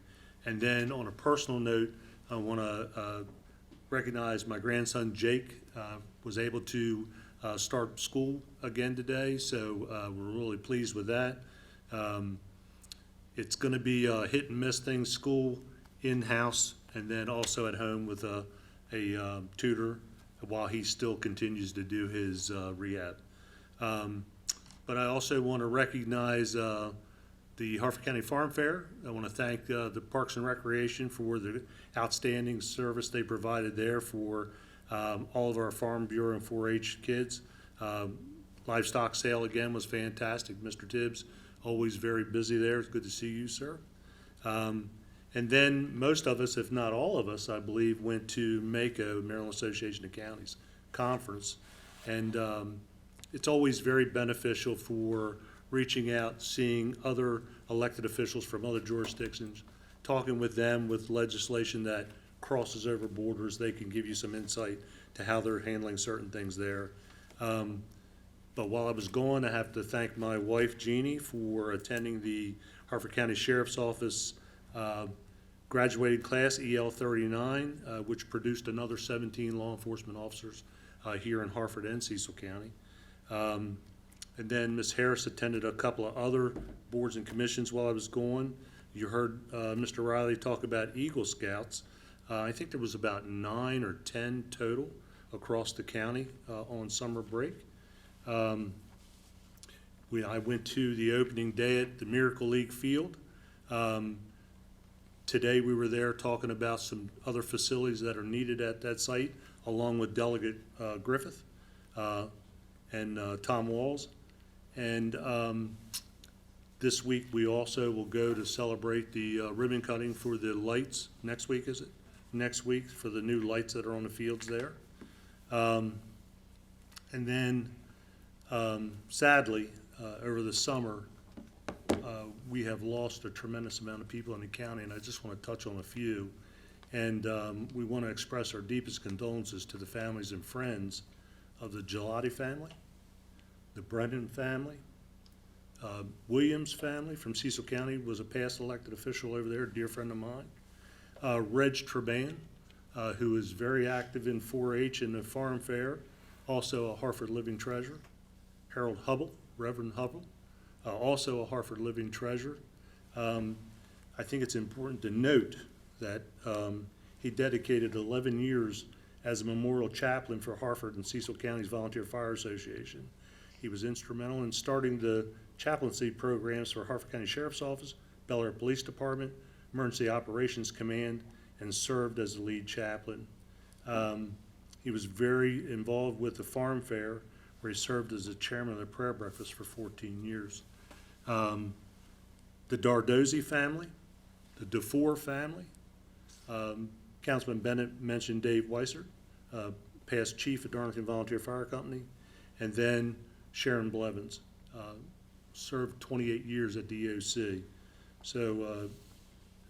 And then on a personal note, I want to recognize my grandson, Jake, was able to start school again today, so we're really pleased with that. It's going to be a hit and miss thing, school, in-house, and then also at home with a tutor while he still continues to do his rehab. But I also want to recognize the Harford County Farm Fair. I want to thank the Parks and Recreation for the outstanding service they provided there for all of our Farm Bureau and 4-H kids. Livestock sale again was fantastic. Mr. Tibbs, always very busy there. It's good to see you, sir. And then most of us, if not all of us, I believe, went to MACO, Maryland Association of Counties Conference. And it's always very beneficial for reaching out, seeing other elected officials from other jurisdictions, talking with them with legislation that crosses over borders, they can give you some insight to how they're handling certain things there. But while I was gone, I have to thank my wife Jeannie for attending the Harford County Sheriff's Office graduated class, EL 39, which produced another 17 law enforcement officers here in Harford and Cecil County. And then Ms. Harris attended a couple of other boards and commissions while I was gone. You heard Mr. Riley talk about Eagle Scouts. I think there was about 9 or 10 total across the county on summer break. I went to the opening day at the Miracle League Field. Today we were there talking about some other facilities that are needed at that site, along with Delegate Griffith and Tom Walls. And this week we also will go to celebrate the ribbon cutting for the lights. Next week, is it? Next week for the new lights that are on the fields there. And then sadly, over the summer, we have lost a tremendous amount of people in the county, and I just want to touch on a few. And we want to express our deepest condolences to the families and friends of the Gelati family, the Brennan family, Williams family from Cecil County was a past elected official over there, a dear friend of mine. Reg Treban, who is very active in 4-H and the farm fair, also a Harford Living Treasure. Harold Hubble, Reverend Hubble, also a Harford Living Treasure. I think it's important to note that he dedicated 11 years as a memorial chaplain for Harford and Cecil County's Volunteer Fire Association. He was instrumental in starting the chaplaincy programs for Harford County Sheriff's Office, Bel Air Police Department, Emergency Operations Command, and served as the lead chaplain. He was very involved with the farm fair, where he served as the chairman of the prayer breakfast for 14 years. The Dardozzi family, the DeFore family, Councilman Bennett mentioned Dave Weiser, past chief at Darlington Volunteer Fire Company, and then Sharon Blevins, served 28 years at DOC. So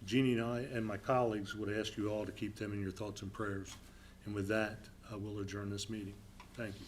Jeannie and I and my colleagues would ask you all to keep them in your thoughts and prayers. And with that, we'll adjourn this meeting. Thank you.